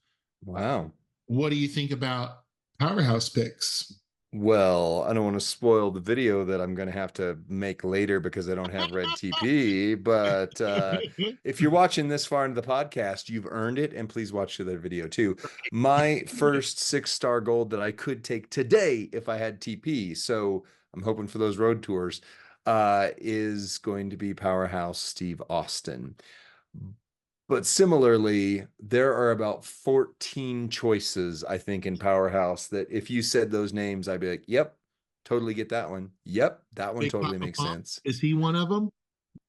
Wow. What do you think about powerhouse picks? Well, I don't want to spoil the video that I'm going to have to make later because I don't have red TP. But if you're watching this far into the podcast, you've earned it. And please watch the other video too. My first 6-star gold that I could take today if I had TP. So I'm hoping for those road tours is going to be Powerhouse Steve Austin. But similarly, there are about 14 choices, I think, in Powerhouse that if you said those names, I'd be like, yep, totally get that one. Yep, that one Big totally Papa makes Pump, sense. is he one of them?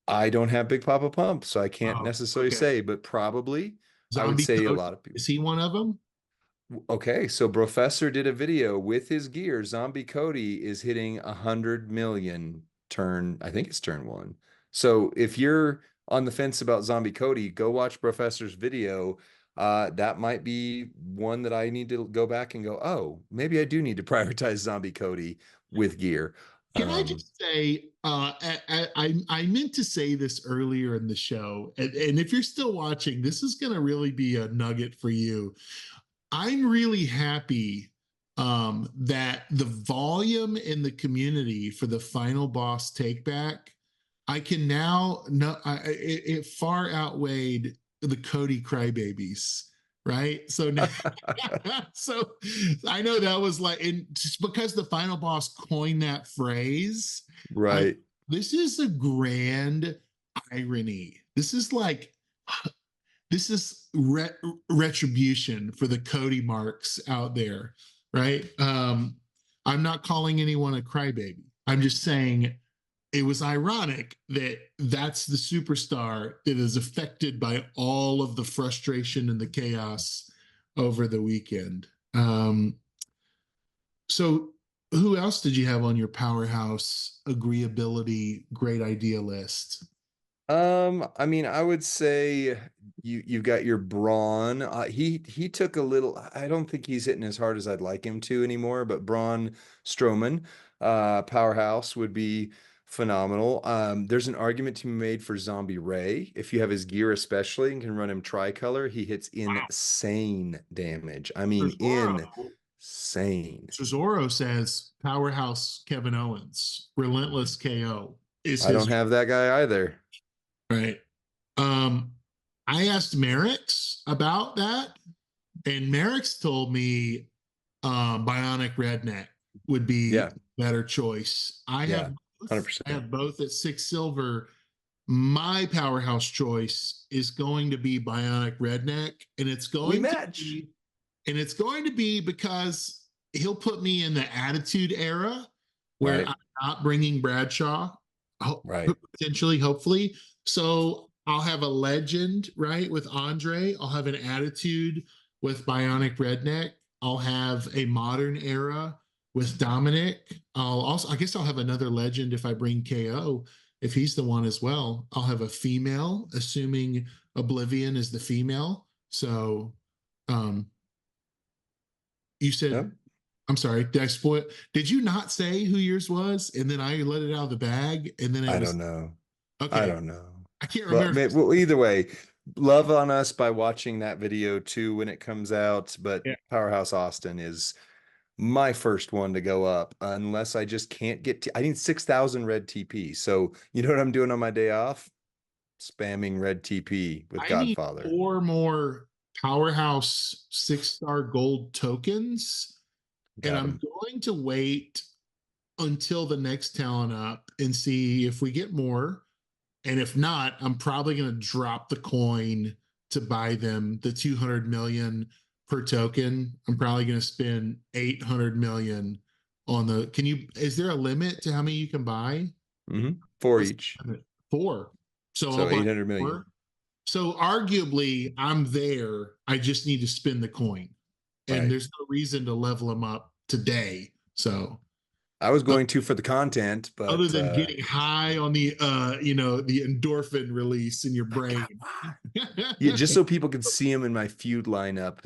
I don't have Big Papa Pump, so I can't Oh, necessarily okay. say, but probably I would Zombie say a Cody, lot of people. is he one of them? Okay, so Professor did a video with his gear. Zombie Cody is hitting 100 million turn, I think it's turn 1. So if you're on the fence about Zombie Cody, go watch Professor's video. That might be one that I need to go back and go, oh, maybe I do need to prioritize Zombie Cody with gear. Can I just say, I meant to say this earlier in the show, and if you're still watching, this is going to really be a nugget for you. I'm really happy that the volume in the community for the final boss take back, I can now know it far outweighed the Cody crybabies, right? So now, so I know that was like, and just because the final boss coined that phrase, I Right. this is a grand irony. This is retribution for the Cody marks out there, right? I'm not calling anyone a crybaby. I'm just saying it was ironic that that's the superstar that is affected by all of the frustration and the chaos over the weekend. So who else did you have on your powerhouse agreeability great idea list? I mean, I would say you've got your Braun. He took a little. I don't think he's hitting as hard as I'd like him to anymore. But Braun Strowman, powerhouse would be phenomenal. There's an argument to be made for Zombie Ray. If you have his gear, especially, and can run him tricolor, he hits Wow. insane damage. I mean, Cesaro, insane. Cesaro says powerhouse Kevin Owens, relentless KO is I his don't have that guy either. right. Um, I asked Merrick's about that, and Merrick's told me Bionic Redneck would be Yeah, a better choice. yeah, I 100%. have both at 6 silver. My powerhouse choice is going to be Bionic Redneck, and We match. it's going to be because he'll put me in the Attitude Era where Right, I'm not bringing Bradshaw, right. potentially, hopefully. So I'll have a legend, right, with Andre. I'll have an Attitude with Bionic Redneck. I'll have a modern era with Dominic. I guess I'll have another legend if I bring KO, if he's the one as well. I'll have a female, assuming Oblivion is the female. So, um, you said, Yep. I'm sorry, did I spoil? Did you not say who yours was? And then I let it out of the bag, and then it I was don't know. I okay. don't know. I can't But remember. well, either way, love on us by watching that video too when it comes out. But Yeah. Powerhouse Austin is my first one to go up, unless I just can't get I need 6,000 red TP. So you know what I'm doing on my day off? Spamming red TP with I need Godfather. 4 more powerhouse 6-star gold tokens, and Got I'm him. going to wait until the next talent up and see if we get more. And if not, I'm probably going to drop the coin to buy them the 200 million per token. I'm probably going to spend 800 million on the. Is there a limit to how many you can buy? Four What's each. the limit? 4. So I'll So buy 800 million. 4. So arguably, I'm there. I just need to spend the coin, and Right. there's no reason to level them up today. So I was uh, going to for the content, other but than getting high on the the endorphin release in your like, brain. come on. Yeah, just so people could see him in my feud lineup,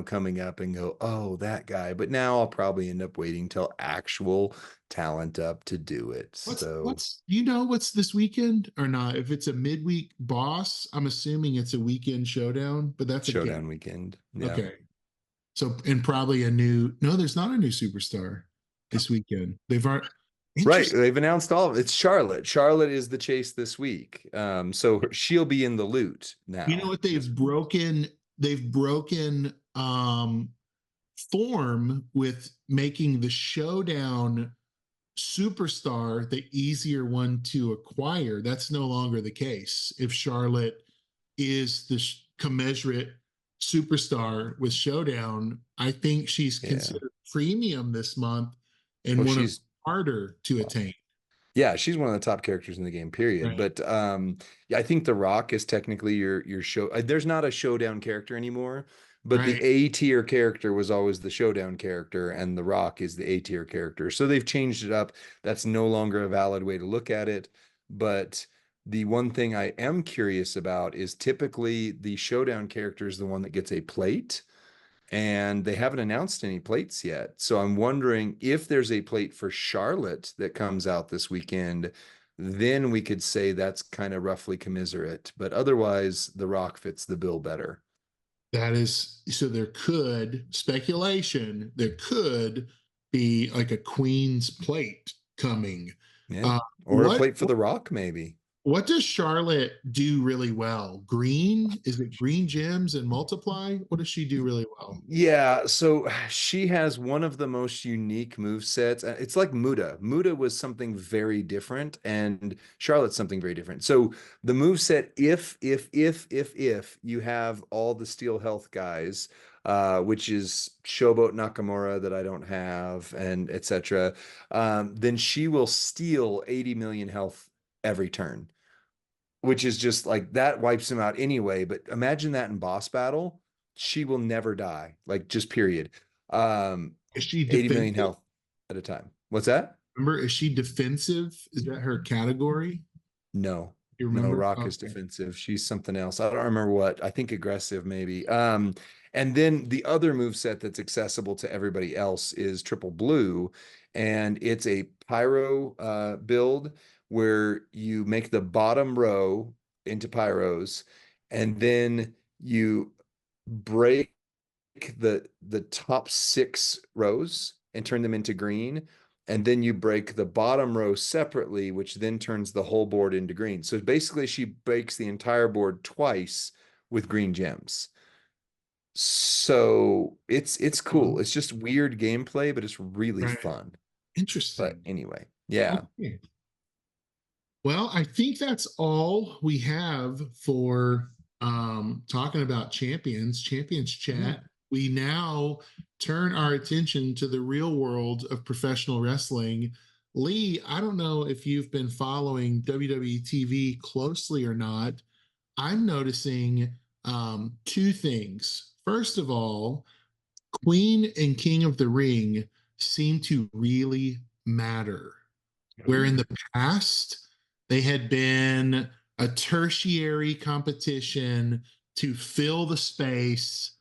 coming up and go, oh, that guy. But now I'll probably end up waiting till actual talent up to do it. So What's this weekend or not? If it's a midweek boss, I'm assuming it's a weekend showdown, but that's a game. showdown weekend. Yeah. Okay. So and probably a new no, there's not a new superstar this weekend. They've already Right. interesting. They've announced all of it. It's Charlotte. Charlotte is the chase this week. So she'll be in the loot You know now. what they've broken form with making the showdown superstar the easier one to acquire. That's no longer the case. If Charlotte is the commensurate superstar with Showdown, I think she's Yeah. considered premium this month and Well, one of she's harder to attain. yeah, she's one of the top characters in the game, period. Right. But yeah, I think The Rock is technically your show. There's not a showdown character anymore, but the Right. A tier character was always the showdown character, and The Rock is the A tier character. So they've changed it up. That's no longer a valid way to look at it. But the one thing I am curious about is typically the showdown character is the one that gets a plate, and they haven't announced any plates yet. So I'm wondering if there's a plate for Charlotte that comes out this weekend, then we could say that's kind of roughly commiserate. But otherwise, The Rock fits the bill better. That is so there could be like a queen's plate coming. Yeah. Uh Or a what plate for The Rock, maybe. What does Charlotte do really well? Green? Is it green gems and multiply? What does she do really well? Yeah, so she has one of the most unique move sets. It's like Muda. Muda was something very different, and Charlotte's something very different. So the move set, if you have all the steel health guys, which is Showboat Nakamura that I don't have, and etc., then she will steal 80 million health every turn, which is just like that wipes him out anyway. But imagine that in boss battle, she will never die, like just period. Um, Is she 80 million defensive? health at a time. What's that? Remember, is she defensive? Is that her category? No, You no, remember? Rock is Okay. defensive. She's something else. I don't remember what. I think aggressive, maybe. And then the other move set that's accessible to everybody else is triple blue, and it's a pyro build where you make the bottom row into pyros, and then you break the top six rows and turn them into green. And then you break the bottom row separately, which then turns the whole board into green. So basically, she breaks the entire board twice with green gems. So it's cool. It's just weird gameplay, but it's really Right. fun. But Interesting. anyway, yeah. Okay. Well, I think that's all we have for talking about Champions Mhm. Chat. We now turn our attention to the real world of professional wrestling. Lee, I don't know if you've been following WWE TV closely or not. I'm noticing two things. First of all, Queen and King of the Ring seem to really matter, where in the past they had been a tertiary competition to fill the space,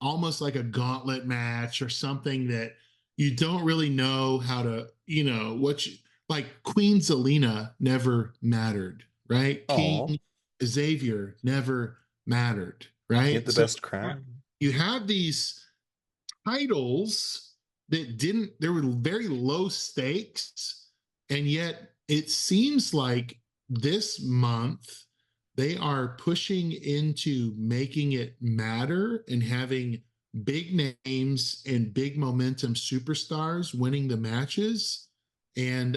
almost like a gauntlet match or something that you don't really know how to, like Queen Zelina never mattered, right? Oh, King Xavier never mattered, get right? the So best crown. you have these titles that didn't, there were very low stakes, and yet it seems like this month they are pushing into making it matter and having big names and big momentum superstars winning the matches. And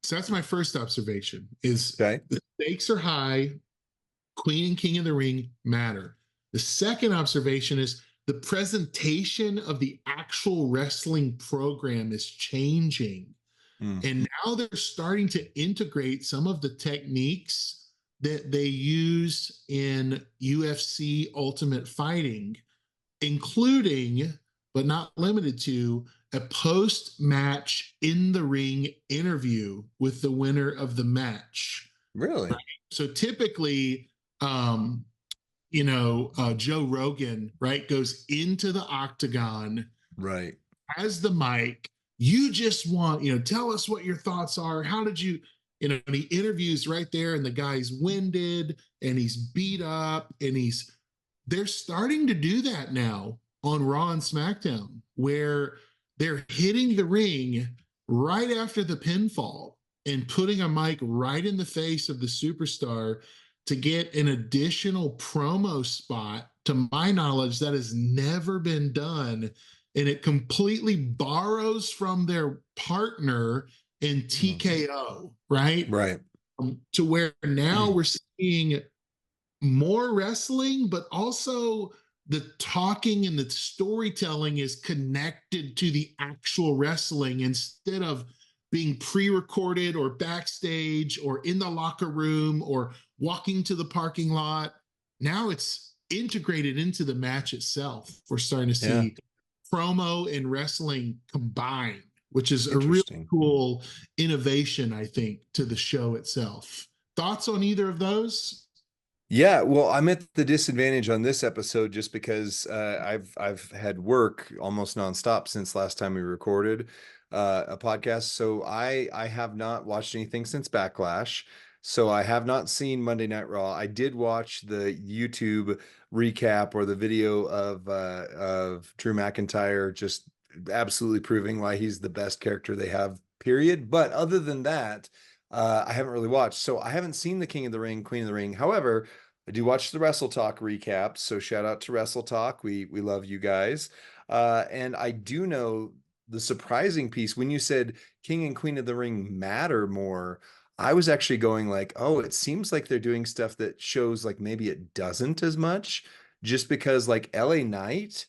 so that's my first observation is Okay. the stakes are high. Queen and King of the Ring matter. The second observation is the presentation of the actual wrestling program is changing. Mm. And now they're starting to integrate some of the techniques that they use in UFC Ultimate Fighting, including, but not limited to, a post match in the ring interview with the winner of the match. Really? So typically, um, Joe Rogan, right, goes into the octagon, Right. has the mic. You just want, tell us what your thoughts are. How did you, and he interviews right there, and the guy's winded and he's beat up, and they're starting to do that now on Raw and SmackDown, where they're hitting the ring right after the pinfall and putting a mic right in the face of the superstar to get an additional promo spot. To my knowledge, that has never been done. And it completely borrows from their partner in Mm. TKO, right? Right. To where now we're seeing more wrestling, but also the talking and the storytelling is connected to the actual wrestling instead of being pre-recorded or backstage or in the locker room or walking to the parking lot. Now it's integrated into the match itself. We're starting to Yeah. see promo and wrestling combined, which is a really Interesting. cool innovation, I think, to the show itself. Thoughts on either of those? Yeah, well, I'm at the disadvantage on this episode just because I've had work almost nonstop since last time we recorded a podcast. So I have not watched anything since Backlash. So I have not seen Monday Night Raw. I did watch the YouTube recap or the video of Drew McIntyre just absolutely proving why he's the best character they have, period. But other than that, I haven't really watched. So I haven't seen the King of the Ring, Queen of the Ring. However, I do watch the Wrestle Talk recaps. So shout out to Wrestle Talk. We love you guys. And I do know the surprising piece when you said King and Queen of the Ring matter more. I was actually going like, oh, it seems like they're doing stuff that shows like maybe it doesn't as much, just because like LA Knight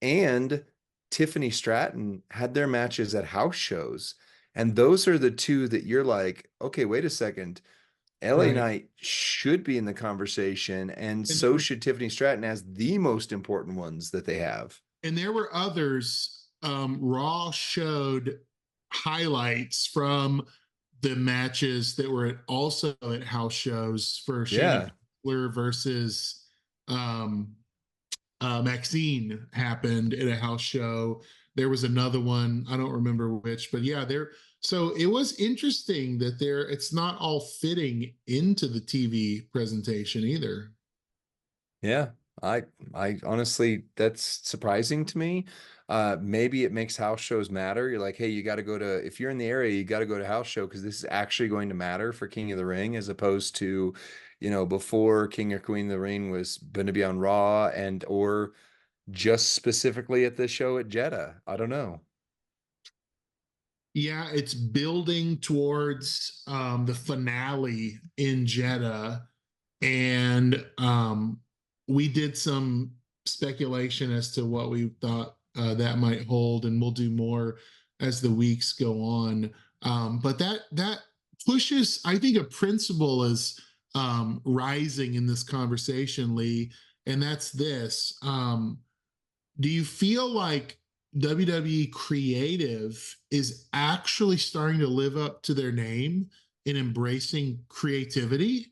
and Tiffany Stratton had their matches at house shows. And those are the two that you're like, okay, wait a second. LA Right. Knight should be in the conversation, and And there so were should Tiffany Stratton as the most important ones that they have. and there were others. Raw showed highlights from the matches that were also at house shows for Shayna Yeah. Baszler versus um, Maxine happened at a house show. There was another one, I don't remember which, but yeah, there. So it was interesting that it's not all fitting into the TV presentation either. Yeah. I I honestly that's surprising to me. Maybe it makes house shows matter. You're like, hey, you got to go to if you're in the area, you got to go to house show because this is actually going to matter for King of the Ring as opposed to, before King or Queen of the Ring was going to be on Raw and or just specifically at the show at Jeddah. I don't know. Yeah, it's building towards the finale in Jeddah, and we did some speculation as to what we thought that might hold, and we'll do more as the weeks go on. But that pushes, I think, a principle is rising in this conversation, Lee, and that's this. Do you feel like WWE Creative is actually starting to live up to their name in embracing creativity?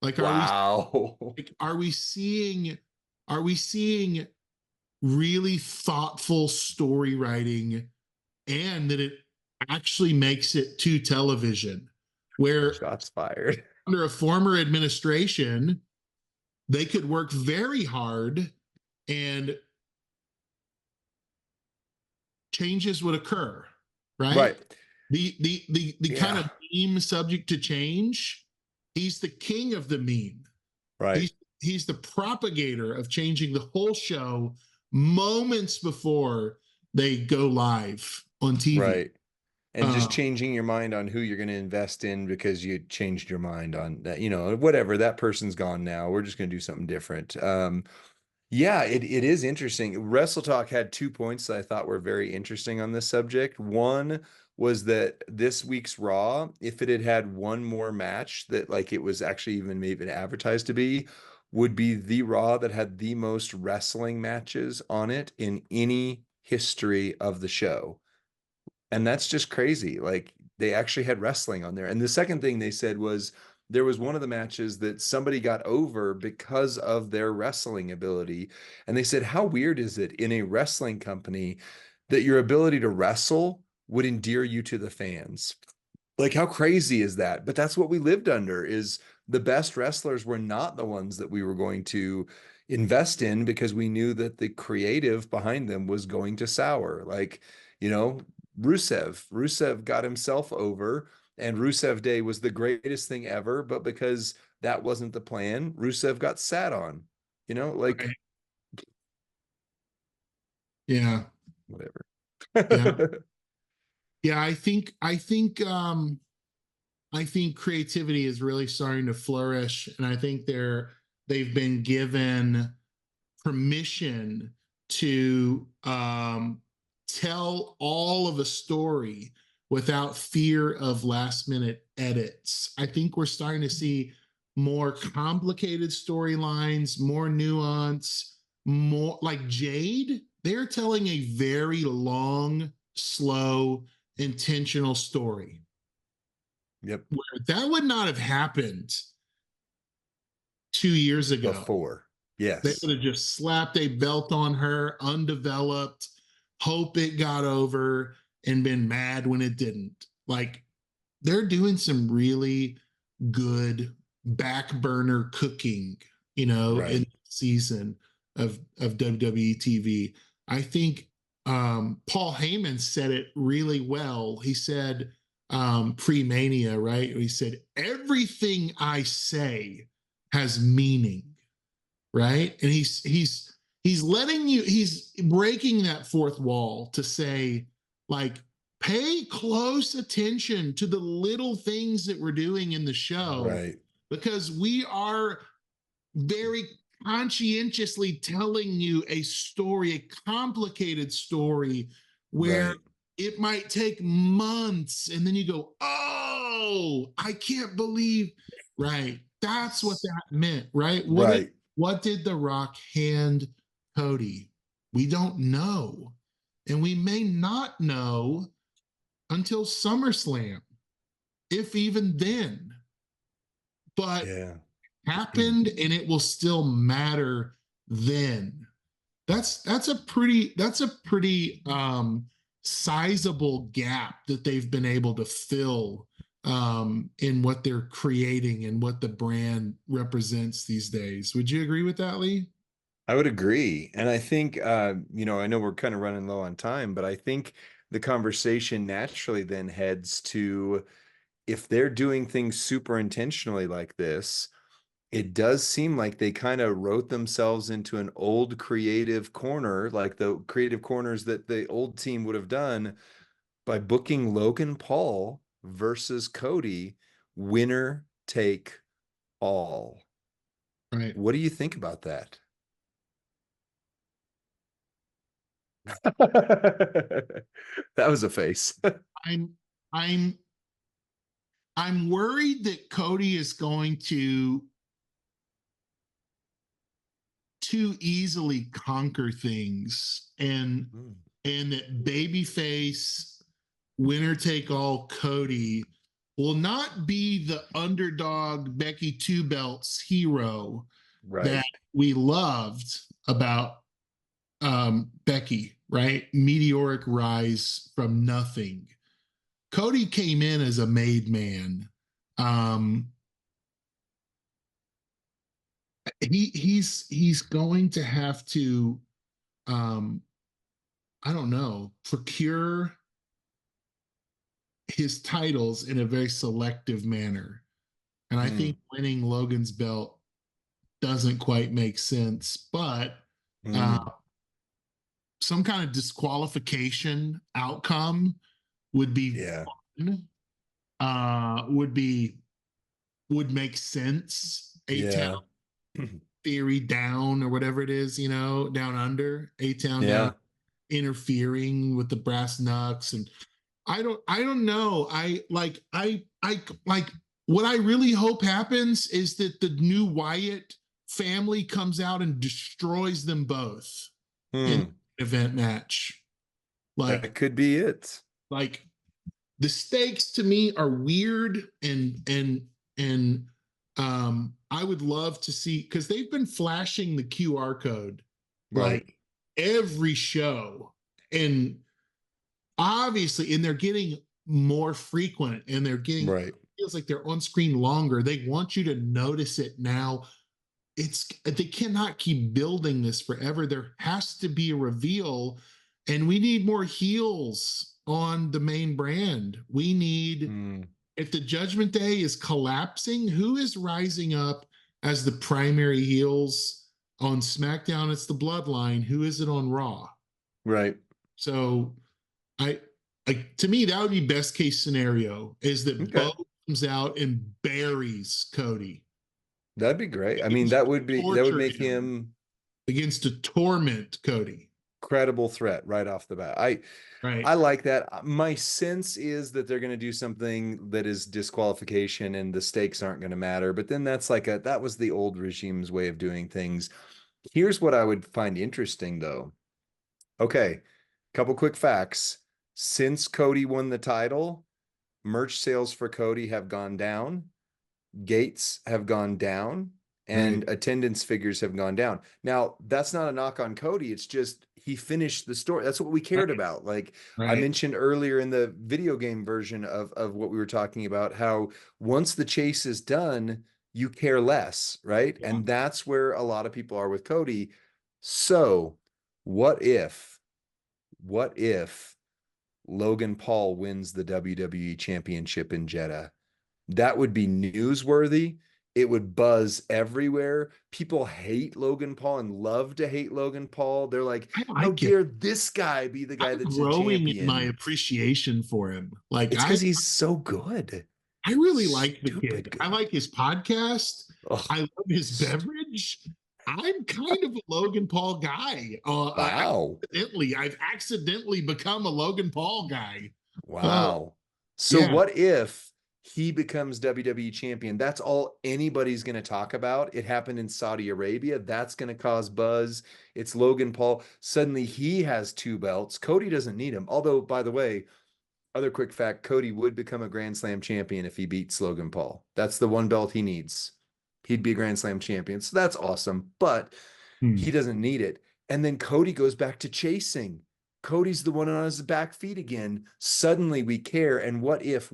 Like, Wow. are we seeing are we seeing really thoughtful story writing, and that it actually makes it to television, where Shots fired. under a former administration they could work very hard and changes would occur, right? Right. The kind Yeah. of meme subject to change. He's the king of the meme. Right. He's the propagator of changing the whole show moments before they go live on TV. Right. And Uh, just changing your mind on who you're going to invest in because you changed your mind on that, whatever, that person's gone now. We're just going to do something different. Yeah, it is interesting. Wrestle Talk had 2 points that I thought were very interesting on this subject. One was that this week's Raw, if it had had one more match that like it was actually even maybe advertised to be, would be the Raw that had the most wrestling matches on it in any history of the show. And that's just crazy. Like they actually had wrestling on there. And the second thing they said was there was one of the matches that somebody got over because of their wrestling ability. And they said, how weird is it in a wrestling company that your ability to wrestle would endear you to the fans? Like how crazy is that? But that's what we lived under is the best wrestlers were not the ones that we were going to invest in because we knew that the creative behind them was going to sour. Like, you know, Rusev got himself over and Rusev Day was the greatest thing ever, but because that wasn't the plan, Rusev got sat on. Like right. Yeah. whatever. Yeah. Yeah. I think creativity is really starting to flourish, and I think they've been given permission to tell all of a story without fear of last minute edits. I think we're starting to see more complicated storylines, more nuance, more like Jade. They're telling a very long, slow, intentional story Yep. where that would not have happened 2 years ago. Before. They Yes. would have just slapped a belt on her, undeveloped, hope it got over, and been mad when it didn't. Like they're doing some really good back burner cooking, in Right. the season of WWE TV. I think Paul Heyman said it really well. He said, pre-Mania, right? He said, everything I say has meaning, right? And he's letting you, he's breaking that fourth wall to say, like, pay close attention to the little things that we're doing in the show, Right. because we are very conscientiously telling you a story, a complicated story, where Right. it might take months and then you go, oh, I can't believe, right? That's what that meant, right? Right. What did The Rock hand Cody? We don't know. And we may not know until SummerSlam, if even then. But Yeah. happened and it will still matter then. That's a pretty sizable gap that they've been able to fill in what they're creating and what the brand represents these days. Would you agree with that, Lee? I would agree. And I think, I know we're kind of running low on time, but I think the conversation naturally then heads to, if they're doing things super intentionally like this, it does seem like they kind of wrote themselves into an old creative corner, like the creative corners that the old team would have done by booking Logan Paul versus Cody, winner take all. Right. What do you think about that? That was a face. I'm I'm I'm worried that Cody is going to too easily conquer things, and that babyface winner take all Cody will not be the underdog Becky Two Belts hero that Right. we loved about Becky, right? Meteoric rise from nothing. Cody came in as a made man. Um, he's going to have to um, I don't know, procure his titles in a very selective manner. And I think Mm, winning Logan's belt doesn't quite make sense, but uh, mm, some kind of disqualification outcome would be yeah. fun, would make sense. A town Yeah. theory down or whatever it is, down under, A town down, Yeah. interfering with the brass knucks. And I don't know. I like what I really hope happens is that the new Wyatt family comes out and destroys them both in Hmm. the event match. Like That could be it. like the stakes to me are weird, and I would love to see, because they've been flashing the QR code Right. like every show, and obviously, and they're getting more frequent, and they're getting, Right. feels like they're on screen longer. They want you to notice it now. They cannot keep building this forever. There has to be a reveal, and we need more heels on the main brand. We need, Hmm. if the Judgment Day is collapsing, who is rising up as the primary heels on SmackDown? It's the Bloodline. Who is it on Raw? Right. So I, to me, that would be best case scenario, is that Okay. Bo comes out and buries Cody, That'd be great. I mean, begins to that would torture make him, him begins to torment Cody. credible threat right off the bat. I Right. like that. My sense is that they're going to do something that is disqualification and the stakes aren't going to matter. But then that was the old regime's way of doing things. Here's what I would find interesting though. Okay, couple quick facts. Since Cody won the title, merch sales for Cody have gone down, gates have gone down, Right. and attendance figures have gone down. Now, that's not a knock on Cody. It's just he finished the story. That's what we cared Right. about. Like I Right. mentioned earlier in the video game version of what we were talking about, how once the chase is done, you care less, right? Yeah. And that's where a lot of people are with Cody. So, what if, what if Logan Paul wins the WWE Championship in Jeddah. That would be newsworthy. It would buzz everywhere. People hate Logan Paul and love to hate Logan Paul. They're like, I how like it. dare this guy be the guy I'm that's a growing in my champion? appreciation for him. Like It's because he's so good. I really like the Stupid kid. I good. like his podcast. Oh, I love his beverage. I'm kind of a Logan Paul guy. wow. I've accidentally become a Logan Paul guy. Oh, Wow. So yeah. what if he becomes WWE champion? That's all anybody's going to talk about. It happened in Saudi Arabia. That's going to cause buzz. It's Logan Paul. Suddenly he has two belts. Cody doesn't need him. Although, by the way, other quick fact, Cody would become a Grand Slam champion if he beats Logan Paul. That's the one belt he needs. He'd be a Grand Slam champion. So that's awesome. But Hmm. he doesn't need it. And then Cody goes back to chasing. Cody's the one on his back feet again. Suddenly we care. And what if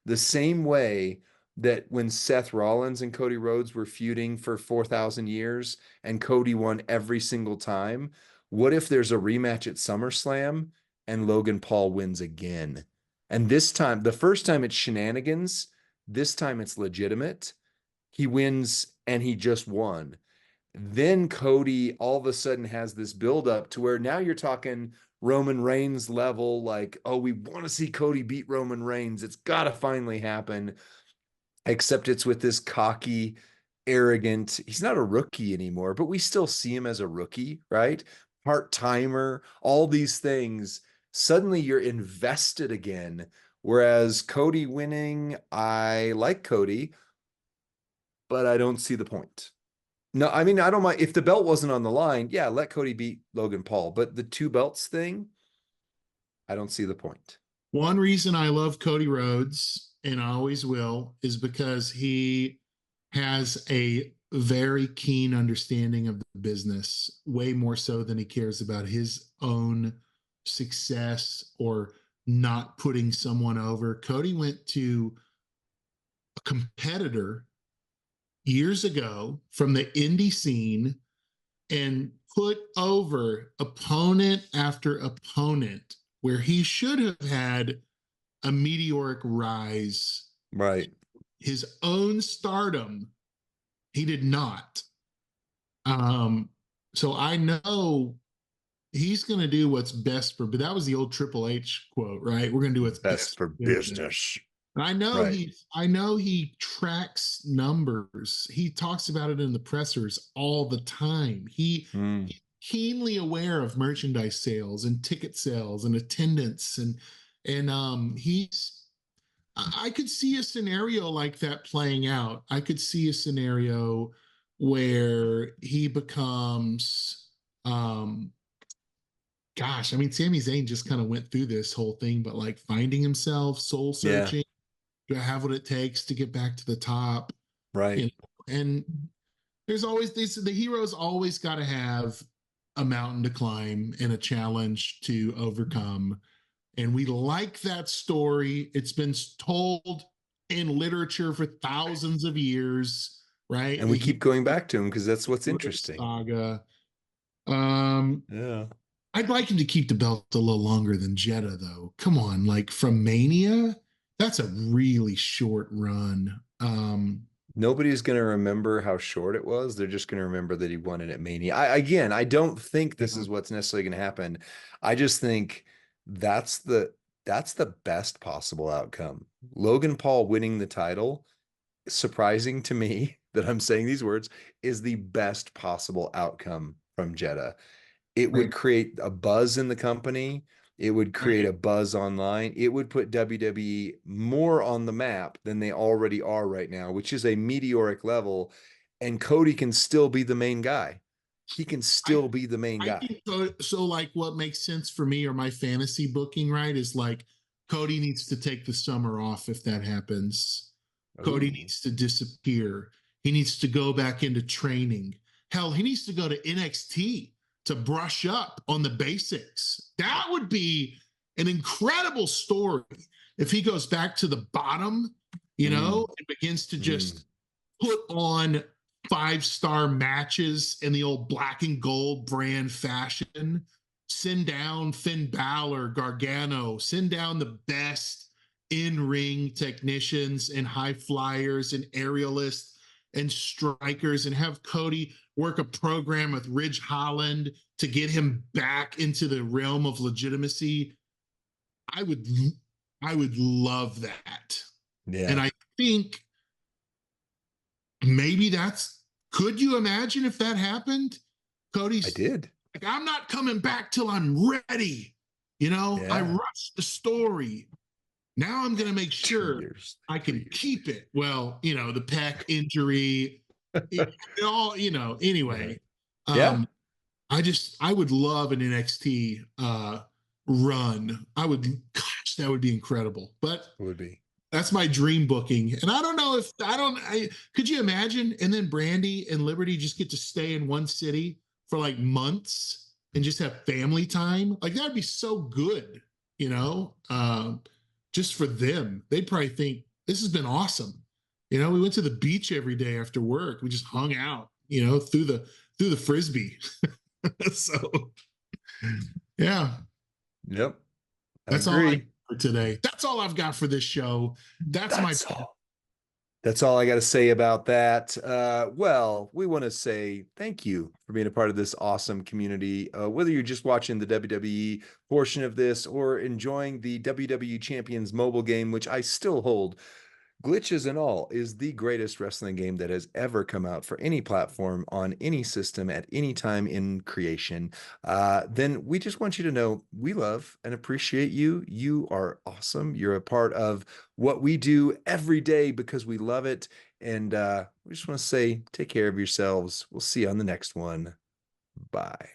the same way that when Seth Rollins and Cody Rhodes were feuding for 4,000 years and Cody won every single time, what if there's a rematch at SummerSlam and Logan Paul wins again? And this time, the first time it's shenanigans, this time it's legitimate. He wins and he just won. Then Cody all of a sudden has this buildup to where now you're talking Roman Reigns level, like, oh, we want to see Cody beat Roman Reigns. It's got to finally happen. Except it's with this cocky, arrogant, he's not a rookie anymore, but we still see him as a rookie, right? Part timer, all these things. Suddenly you're invested again. Whereas Cody winning, I like Cody, but I don't see the point. No, I mean, I don't mind if the belt wasn't on the line. Yeah, let Cody beat Logan Paul. But the two belts thing, I don't see the point. One reason I love Cody Rhodes, and I always will, is because he has a very keen understanding of the business, way more so than he cares about his own success or not putting someone over. Cody went to a competitor years ago from the indie scene and put over opponent after opponent where he should have had a meteoric rise, Right. his own stardom. He did not. So I know he's going to do what's best for, but that was the old Triple H quote, right? We're going to do what's Best best for for business. business. And Right. I know he tracks numbers. He talks about it in the pressers all the time. He's keenly aware of merchandise sales and ticket sales and attendance and he's I could see a scenario like that playing out. I could see a scenario where he becomes gosh, I mean Sami Zayn just kind of went through this whole thing, but like finding himself, soul Yeah. searching, to have what it takes to get back to the top. Right. You know, and there's always the hero's always got to have a mountain to climb and a challenge to overcome. And we like that story. It's been told in literature for thousands of years, right? And we keep going back to him because that's what's interesting. Saga. Um, Yeah. I'd like him to keep the belt a little longer than Jeddah, though. Come on, like from Mania, that's a really short run. Nobody's going to remember how short it was. They're just going to remember that he won it at Mania. I don't think this is what's necessarily going to happen. I just think that's the best possible outcome. Logan Paul winning the title, surprising to me that I'm saying these words, is the best possible outcome from Jeddah. It would Right. create a buzz in the company. It would create Right. a buzz online. It would put WWE more on the map than they already are right now, which is a meteoric level. And Cody can still be the main guy. He can still be the main I guy. think so. Like, what makes sense for me or my fantasy booking, right, is like Cody needs to take the summer off if that happens. Cody Ooh. needs to disappear. He needs to go back into training. Hell, he needs to go to NXT to brush up on the basics. That would be an incredible story if he goes back to the bottom, and begins to just put on 5-star matches in the old black and gold brand fashion. send down Finn Balor, Gargano, send down the best in-ring technicians and high flyers and aerialists and strikers, and have Cody work a program with Ridge Holland to get him back into the realm of legitimacy. I would I would love that. And Yeah, I think maybe could you imagine if that happened? I Cody's did. like, I'm not coming back till I'm ready. I Yeah. rushed the story. Now I'm going to make 2 sure years. I 3 can years. keep it. Well, the pec injury, all, Right. anyway. Yeah, I would love an NXT run. Gosh, that would be incredible. But it would be. that's my dream booking. And I don't know if could you imagine? And then Brandy and Liberty just get to stay in one city for like months and just have family time. Like that'd be so good, just for them. They'd probably think this has been awesome. We went to the beach every day after work. We just hung out, through the frisbee. So yeah, Yep. I that's all I got agree. for today. That's all I've got for this show. That's my That's all. That's all I got to say about that. Well, we want to say thank you for being a part of this awesome community. Whether you're just watching the WWE portion of this or enjoying the WWE Champions mobile game, which I still hold, glitches and all, is the greatest wrestling game that has ever come out for any platform on any system at any time in creation. Then we just want you to know we love and appreciate you. You are awesome. You're a part of what we do every day because we love it. And we just want to say, take care of yourselves. We'll see you on the next one. Bye.